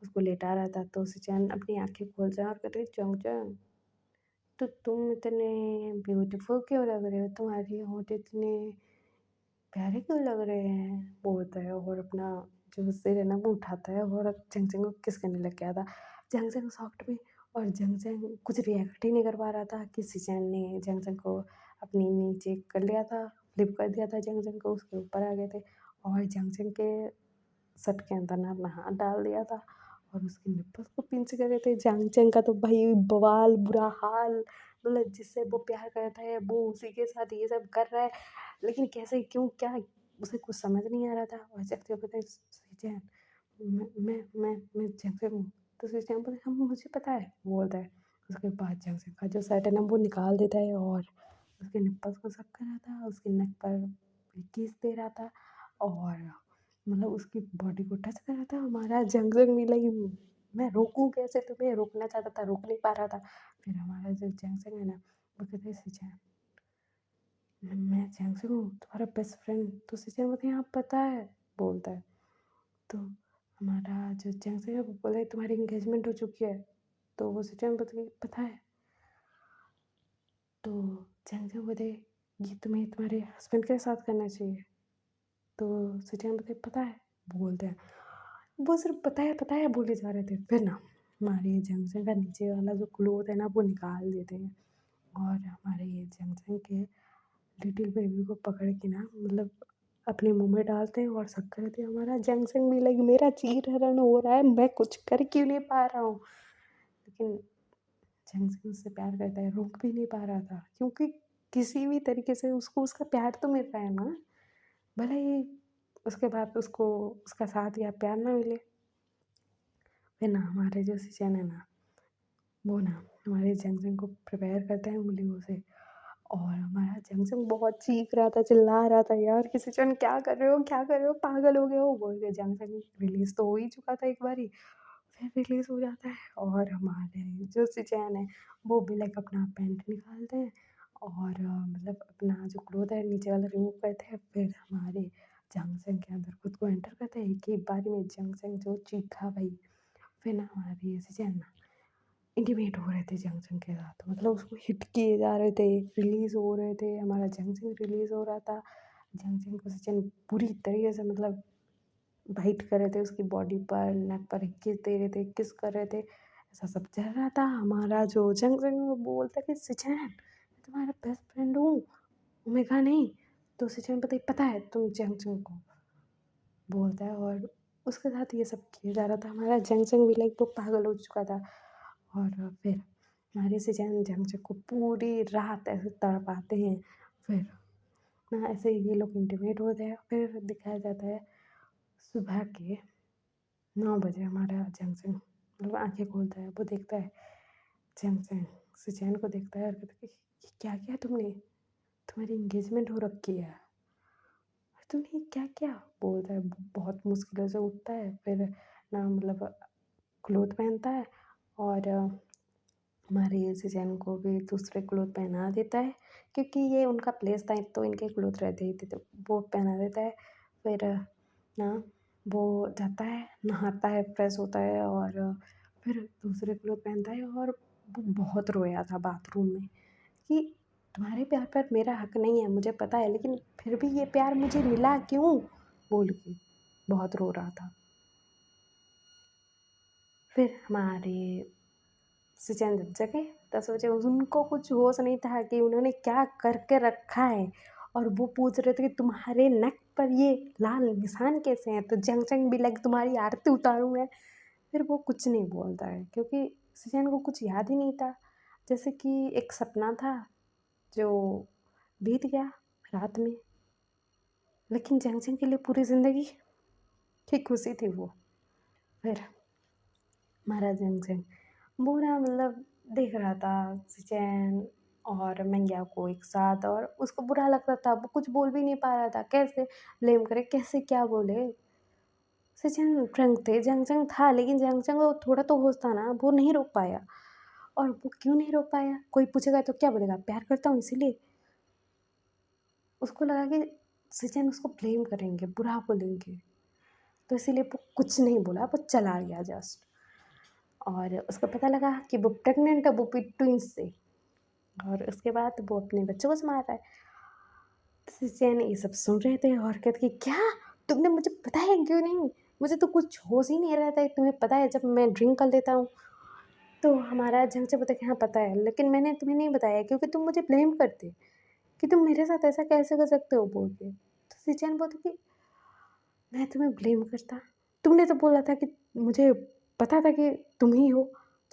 उसको लेटा रहता है। तो चैन अपनी आंखें खोलता है और कहते हैं चंग, तो तुम इतने ब्यूटीफुल क्यों लग रहे हो, तुम्हारे होंठ इतने प्यारे क्यों लग रहे हैं, बोलता है। और अपना जो सिर है ना वो उठाता है और जंगजंग को किस करने लग गया था। जंगजंग शॉक्ड में, और जंगजंग कुछ रिएक्ट ही नहीं कर पा रहा था कि सिचैन ने जंगजंग को अपनी नीचे कर लिया था, फ्लिप कर दिया था जंगजंग को, उसके ऊपर आ गए थे और जंगजंग के शर्ट के अंदर ना अपना हाथ डाल दिया था और उसके निप्पल्स को पिंच कर रहे थे। जंगजंग का तो भाई बवाल बुरा हाल, मतलब जिससे वो प्यार करता है वो उसी के साथ ये सब कर रहा है, लेकिन कैसे क्यों क्या उसे कुछ समझ नहीं आ रहा था। और जब जब बोलते सुचैन मैं जंगजंग हूँ, तो सुचैन बोलते हम मुझे पता है, वो बोलता है। उसके बाद जंगजंग का जो शर्ट है ना वो निकाल देता है और उसके निप्पल्स को सब कर रहा था, उसके नेक पर किस दे रहा था और मतलब उसकी बॉडी को टच कर रहा था। हमारा जंगजंग भी लगी, मैं रोकूं कैसे, तुम्हें रोकना चाहता था रोक नहीं पा रहा था। फिर हमारा जो जंगजंग है ना वो कहते हैं सुचैन मैं जंगजंग हूँ तुम्हारा बेस्ट फ्रेंड। तो सुचैन बोलते हैं हाँ पता है, बोलता है। तो हमारा जो जंगजंग है वो बोले तुम्हारी इंगेजमेंट हो चुकी है। तो वो सुचैन बोलते हैं पता है। तो जंगजंग बोलते ये तुम्हें तुम्हारे हस्बैंड के साथ करना चाहिए। तो सुचैन बोलते पता है, बोलते हैं। वो सिर्फ पता है बोले जा रहे थे। फिर ना हमारे जंक्शन का नीचे वाला जो क्लोथ है ना वो निकाल देते हैं और हमारे ये जंक्शन के लिटिल बेबी को पकड़ के ना मतलब अपने मुंह में डालते हैं और शक करते हैं। हमारा जंक्शन भी लगे मेरा चीर हरण हो रहा है, मैं कुछ कर क्यों नहीं पा रहा हूँ, लेकिन जंक्शन उससे प्यार करता है, रोक भी नहीं पा रहा था क्योंकि किसी भी तरीके से उसको उसका प्यार तो मिल रहा है ना, भले ही उसके बाद उसको उसका साथ या प्यार ना मिले। फिर ना हमारे जो सिचन है ना वो ना हमारे जंगजंग को प्रिपेयर करते हैं उंगलियों से, और हमारा जंगजंग बहुत चीख रहा था, चिल्ला रहा था यार कि सिचन क्या कर रहे हो, क्या कर रहे हो, पागल हो गए हो, बोल के। जंगजंग रिलीज तो हो ही चुका था एक बारी, फिर रिलीज हो जाता है और हमारे जो सिचैन है वो भी लाइक अपना पैंट निकालते हैं और मतलब अपना जो क्लोथ है नीचे वाला रिमूव करते हैं। फिर हमारे जंगजंग के अंदर खुद को एंटर करते हैं। एक ही बारी में जंगजंग जो चीखा भाई। फिर ना हमारे सिचैन ना इंटीमेट हो रहे थे जंक्शन के साथ, मतलब उसको हिट किए जा रहे थे, रिलीज़ हो रहे थे, हमारा जंक्शन रिलीज़ हो रहा था। जंक्शन को सचिन पूरी तरीके से मतलब बाइट कर रहे थे उसकी बॉडी पर, नेक पर किस दे रहे थे, किस कर रहे थे, ऐसा सब चल रहा था। हमारा जो जंक्शन वो बोलता कि सचिन मैं तुम्हारा बेस्ट फ्रेंड हूँ, मैं कहा नहीं। तो सचिन पता है तुम जंक्शन को, बोलता है। और उसके साथ ये सब किया जा रहा था। हमारा जंक्शन भी लाइक वो पागल हो चुका था। और फिर हमारे से जंक्शन को पूरी रात ऐसे तड़पाते हैं। फिर ना ऐसे ये लोग इंटीमेट होते हैं। फिर दिखाया जाता है सुबह के 9 बजे हमारा जंक्शन मतलब आंखें खोलता है, वो देखता है जंक्शन सुचैन को देखता है और कहता है कि क्या किया तुमने, तुम्हारी इंगेजमेंट हो रखी है, तुमने क्या किया, बोलता है। बहुत मुश्किलों से उठता है, फिर ना मतलब क्लोथ पहनता है और हमारे सिचैन को भी दूसरे क्लोथ पहना देता है क्योंकि ये उनका प्लेस था तो इनके क्लोथ रहते ही थे, तो वो पहना देता है। फिर ना वो जाता है, नहाता है, फ्रेश होता है और फिर दूसरे क्लोथ पहनता है। और वो बहुत रोया था बाथरूम में कि तुम्हारे प्यार पर मेरा हक नहीं है, मुझे पता है, लेकिन फिर भी ये प्यार मुझे मिला क्यों, बोल के बहुत रो रहा था। फिर हमारे सिचन जब जगे 10 बजे, उनको कुछ होश नहीं था कि उन्होंने क्या करके रखा है, और वो पूछ रहे थे कि तुम्हारे नेक पर ये लाल निशान कैसे हैं, तो जंग जंग भी लग तुम्हारी आरती उतारूँ मैं। फिर वो कुछ नहीं बोलता है क्योंकि सिचन को कुछ याद ही नहीं था, जैसे कि एक सपना था जो बीत गया रात में, लेकिन जंग जंग के लिए पूरी ज़िंदगी की खुशी थी वो। फिर हमारा जंग जंग बुरा मतलब देख रहा था सिचैन और मंग्या को एक साथ, और उसको बुरा लगता था, वो कुछ बोल भी नहीं पा रहा था, कैसे ब्लेम करे, कैसे क्या बोले। सिचैन ड्रंक थे, जंग जंग था, लेकिन जंग जंग को थोड़ा तो होश था ना, वो नहीं रोक पाया। और वो क्यों नहीं रोक पाया, कोई पूछेगा तो क्या बोलेगा, प्यार करता हूँ इसीलिए। उसको लगा कि सिचैन उसको ब्लेम करेंगे, बुरा बोलेंगे, तो इसीलिए वो कुछ नहीं बोला, वो चला गया जस्ट। और उसको पता लगा कि वो प्रेग्नेंट है, वो भी ट्विंस से, और उसके बाद वो अपने बच्चों को संभाल रहा है। सिचैन ये सब सुन रहे थे और कहते कि क्या तुमने मुझे बताया क्यों नहीं, मुझे तो कुछ होश ही नहीं रहता है, तुम्हें पता है जब मैं ड्रिंक कर लेता हूँ तो हमारा झंग से बोलता कि हाँ पता है, लेकिन मैंने तुम्हें नहीं बताया क्योंकि तुम मुझे ब्लेम करते कि तुम मेरे साथ ऐसा कैसे कर सकते हो बोल के। तो सिचैन बोलते कि मैं तुम्हें ब्लेम करता, तुमने तो बोला था कि मुझे पता था कि तुम ही हो,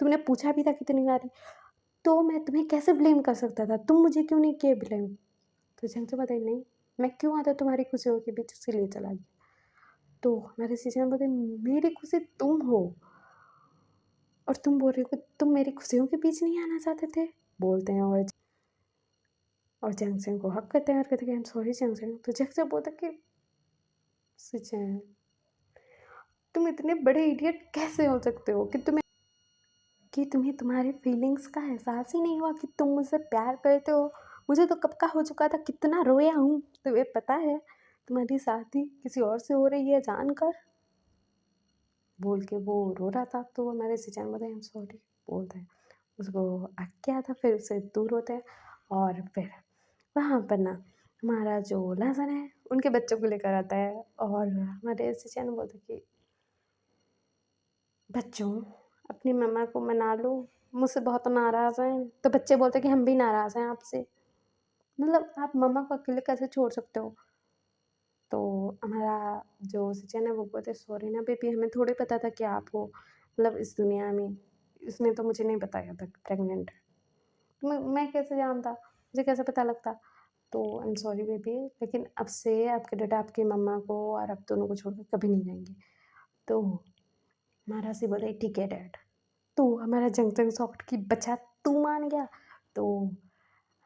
तुमने पूछा भी था कितनी बार, तो मैं तुम्हें कैसे ब्लेम कर सकता था, तुम मुझे क्यों नहीं किए ब्लेम। तो जंग बताई नहीं, मैं क्यों आता तुम्हारी खुशियों के बीच, इसीलिए चला गया। तो हमारे सीजन बोलते मेरी खुशी तुम हो, और तुम बोल रहे हो कि तुम मेरी खुशियों के बीच नहीं आना चाहते थे बोलते हैं। और जंग सिंह को हक करते हैं और कहते हैं आई एम सॉरी जंग सिंह। तो जंग सिंह बोलता कि सिचैन तुम इतने बड़े इडियट कैसे हो सकते हो कि तुम्हें तुम्हारे फीलिंग्स का एहसास ही नहीं हुआ कि तुम मुझसे प्यार करते हो। मुझे तो कब का हो चुका था, कितना रोया हूँ तुम्हें पता है, तुम्हारी शादी किसी और से हो रही है जानकर बोल के वो रो रहा था। तो हमारे सिचैन बोलते हैं आई एम सॉरी बोलते हैं, उसको आ क्या था, फिर उससे दूर होते हैं। और फिर वहाँ पर ना हमारा जो लहसन है उनके बच्चों को लेकर आता है, और हमारे सिचैन बोलते हैं कि बच्चों अपनी मम्मा को मना लो, मुझसे बहुत नाराज़ हैं। तो बच्चे बोलते हैं कि हम भी नाराज़ हैं आपसे, मतलब आप मम्मा को अकेले कैसे छोड़ सकते हो। तो हमारा जो सिचन है वो बोलते सॉरी ना बेबी, हमें थोड़ी पता था कि आप हो, मतलब इस दुनिया में इसने तो मुझे नहीं बताया था प्रेग्नेंट। मैं कैसे जानता, मुझे कैसे पता लगता। तो आई एम सॉरी बेबी, लेकिन अब से आपके डैडा आपकी मम्मा को और आप दोनों को छोड़कर कभी नहीं जाएंगे। तो हमारा सी बोले ठीक है डैड। तो हमारा जंग जंग सॉफ्ट की बच्चा तू मान गया। तो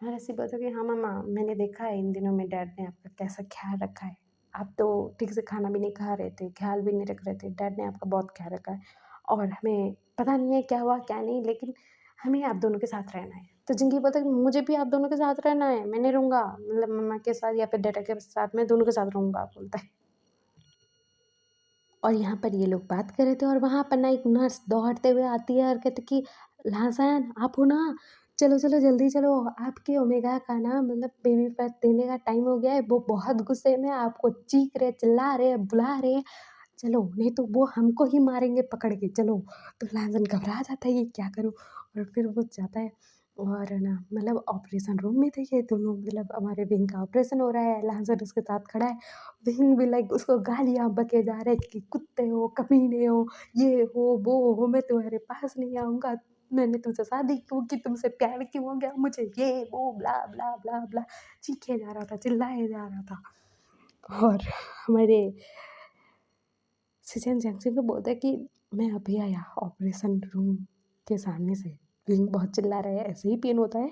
हमारा सी बोलता कि हाँ मम्मा, मैंने देखा है इन दिनों में डैड ने आपका कैसा ख्याल रखा है, आप तो ठीक से खाना भी नहीं खा रहे थे, ख्याल भी नहीं रख रहे थे, डैड ने आपका बहुत ख्याल रखा है, और हमें पता नहीं है क्या हुआ क्या नहीं, लेकिन हमें आप दोनों के साथ रहना है। तो जिंगी बोलता है कि मुझे भी आप दोनों के साथ रहना है, मैं नहीं रहूँगा, मतलब मम्मा के साथ या फिर डैडा के साथ, मैं दोनों के साथ रहूँगा बोलता है। और यहाँ पर ये लोग बात कर रहे थे, और वहाँ पर ना एक नर्स दौड़ते हुए आती है और कहती कि लहसैन आप हो ना, चलो चलो जल्दी चलो, आपके ओमेगा का ना मतलब बेबी बर्थ देने का टाइम हो गया है, वो बहुत गुस्से में आपको चीख रहे, चिल्ला रहे, बुला रहे, चलो नहीं तो वो हमको ही मारेंगे पकड़ के, चलो। तो लहसैन घबरा जाता है ये क्या करूँ, और फिर वो जाता है, और ना मतलब ऑपरेशन रूम में थे ये दोनों, मतलब हमारे विंग का ऑपरेशन हो रहा है, लहसैन उसके साथ खड़ा है, विंग भी लाइक उसको गालियाँ बके जा रहे हैं कि कुत्ते हो, कमीने हो, ये हो वो हो, मैं तुम्हारे पास नहीं आऊँगा, मैंने तुमसे शादी क्यों की, तुमसे प्यार क्यों हो गया मुझे, ये वो ब्ला ब्ला ब्ला ब्ला चीखे जा रहा था, चिल्लाए जा रहा था। और हमारे सिचन जैक्सन को बोलता है कि मैं अभी आया ऑपरेशन रूम के सामने से, विंग बहुत चिल्ला रहा है, ऐसे ही पेन होता है।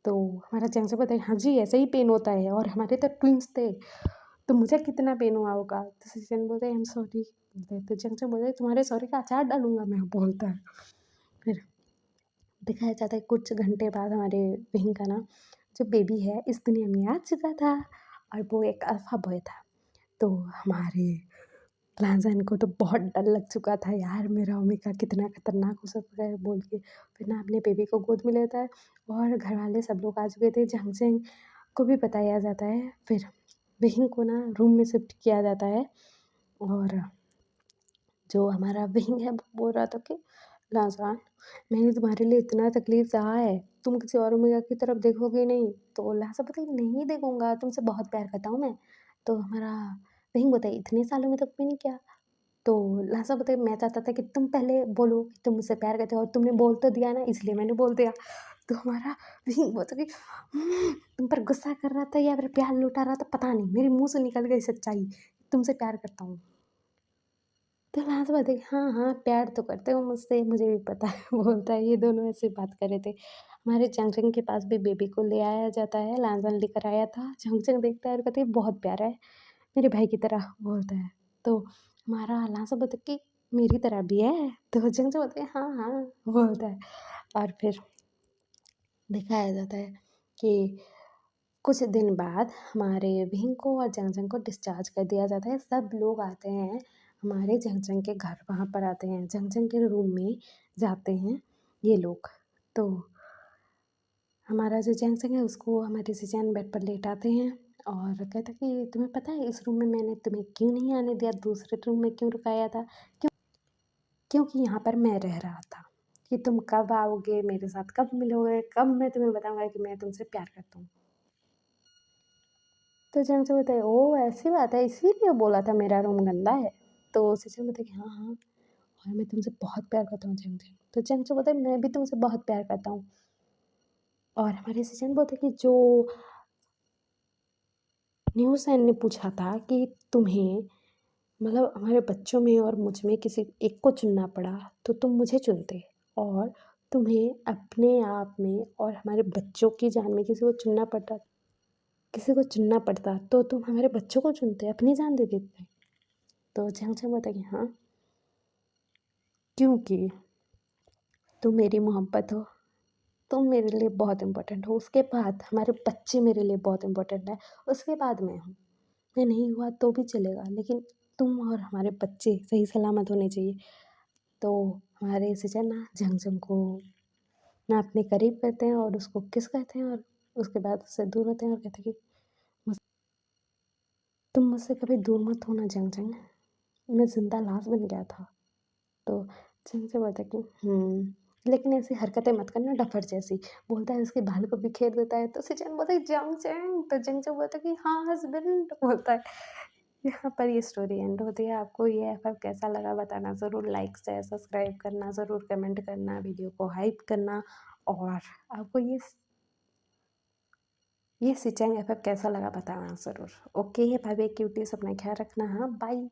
तो हमारा जैक्सन बोलता है हाँ जी ऐसे ही पेन होता है, और हमारे तो ट्विंस थे, तो मुझे कितना पेन हुआ होगा। तो सचिन बोलते आई एम सॉरी, तो जंक्शन बोलते तुम्हारे सॉरी का अचार डालूंगा मैं बोलता है। फिर दिखाया जाता है कुछ घंटे बाद हमारे बहन का ना जो बेबी है इस दुनिया में आ चुका था, और वो एक अल्फा बॉय था। तो हमारे प्लाजन को तो बहुत डर लग चुका था, यार मेरा ओमेगा कितना खतरनाक हो सकता है बोल के। फिर ना अपने बेबी को गोद में लेता है, और घर वाले सब लोग आ चुके थे, जंक्शन को भी बताया जाता है। फिर बहन को ना रूम में शिफ्ट किया जाता है, और जो हमारा विंग है वो बोल रहा था कि लाजान, मैंने तुम्हारे लिए इतना तकलीफ सहा है, तुम किसी और ओमेगा की तरफ देखोगे नहीं। तो लाजा बताई नहीं देखूंगा, तुमसे बहुत प्यार करता हूँ मैं। तो हमारा विंग बताई इतने सालों में तक भी नहीं किया। तो लासा बताइए मैं चाहता था कि तुम पहले बोलो कि तुम मुझसे प्यार करते हो, और तुमने बोल तो दिया ना, इसलिए मैंने बोल दिया। तो हमारा विंग बोलता कि तुम पर गुस्सा कर रहा था या फिर प्यार लुटा रहा था पता नहीं, मेरे मुंह से निकल गई सच्चाई, तुमसे प्यार करता हूँ। तो लास्ट बात है हाँ हाँ प्यार तो करते हो मुझसे, मुझे भी पता है। बोलता है ये दोनों ऐसे बात कर रहे थे। हमारे जंगजंग के पास भी बेबी को ले आया जाता है, लांजन लेकर आया था। जंगजंग देखता है और कहते हैं बहुत प्यारा है, मेरे भाई की तरह बोलता है। तो हमारा लांसा बोलता है कि मेरी तरह भी है। तो जंगजंग बोलते हैं हाँ हाँ बोलता है। और फिर दिखाया जाता है कि कुछ दिन बाद हमारे विंग को और जंगजंग को डिस्चार्ज कर दिया जाता है। सब लोग आते हैं हमारे जंगजंग के घर, वहाँ पर आते हैं जंगजंग के रूम में जाते हैं ये लोग। तो हमारा जो जंगजंग है उसको हमारे सिजैन बेड पर लेटाते हैं और कहता कि तुम्हें पता है इस रूम में मैंने तुम्हें क्यों नहीं आने दिया, दूसरे रूम में क्यों रुकाया था? क्योंकि यहाँ पर मैं रह रहा था कि तुम कब आओगे मेरे साथ, कब मिलोगे, कब मैं तुम्हें बताऊंगा कि मैं तुमसे प्यार करता हूँ। तो जंग से बताए ओ ऐसी बात है, इसीलिए बोला था मेरा रूम गंदा है। तो सिचन बताए कि हाँ हाँ और मैं तुमसे बहुत प्यार करता हूँ जंग जंग। तो जंग से बताए मैं भी तुमसे बहुत प्यार करता हूँ। और हमारे सिचन बोलते कि जो न्यूज़ सैन ने पूछा था कि तुम्हें मतलब हमारे बच्चों में और मुझ में किसी एक को चुनना पड़ा तो तुम मुझे चुनते, और तुम्हें अपने आप में और हमारे बच्चों की जान में किसी को चुनना पड़ता तो तुम हमारे बच्चों को चुनते, अपनी जान दे देते। तो झंग बोलता कि हाँ क्योंकि तुम मेरी मोहब्बत हो, तुम मेरे लिए बहुत इम्पोर्टेंट हो, उसके बाद हमारे बच्चे मेरे लिए बहुत इम्पोर्टेंट है, उसके बाद मैं हूँ। मैं नहीं हुआ तो भी चलेगा लेकिन तुम और हमारे बच्चे सही सलामत होने चाहिए। तो हमारे सिचन ना झंग को ना अपने करीब करते हैं और उसको किस करते हैं और उसके बाद उससे दूर होते हैं और कहते हैं कि मुझ तुम मुझसे कभी दूर मत होना जंग जंग, मैं ज़िंदा लाश बन गया था। तो जंग से बोलता है कि लेकिन ऐसी हरकतें मत करना डफर जैसी। बोलता है उसके बाल को बिखेर देता है। तो सिचन बोलता है जंग जंग, तो जंग से बोलता है कि हाँ हस्बैंड बोलता है। यहाँ पर ये स्टोरी एंड होती है। आपको ये एफ कैसा लगा बताना ज़रूर, लाइक शेयर सब्सक्राइब करना ज़रूर, कमेंट करना, वीडियो को हाइप करना। और आपको ये सिचन एफ कैसा लगा बताना ज़रूर। ओके बाय बाय क्यूटीज, अपना ख्याल रखना। हाँ बाय।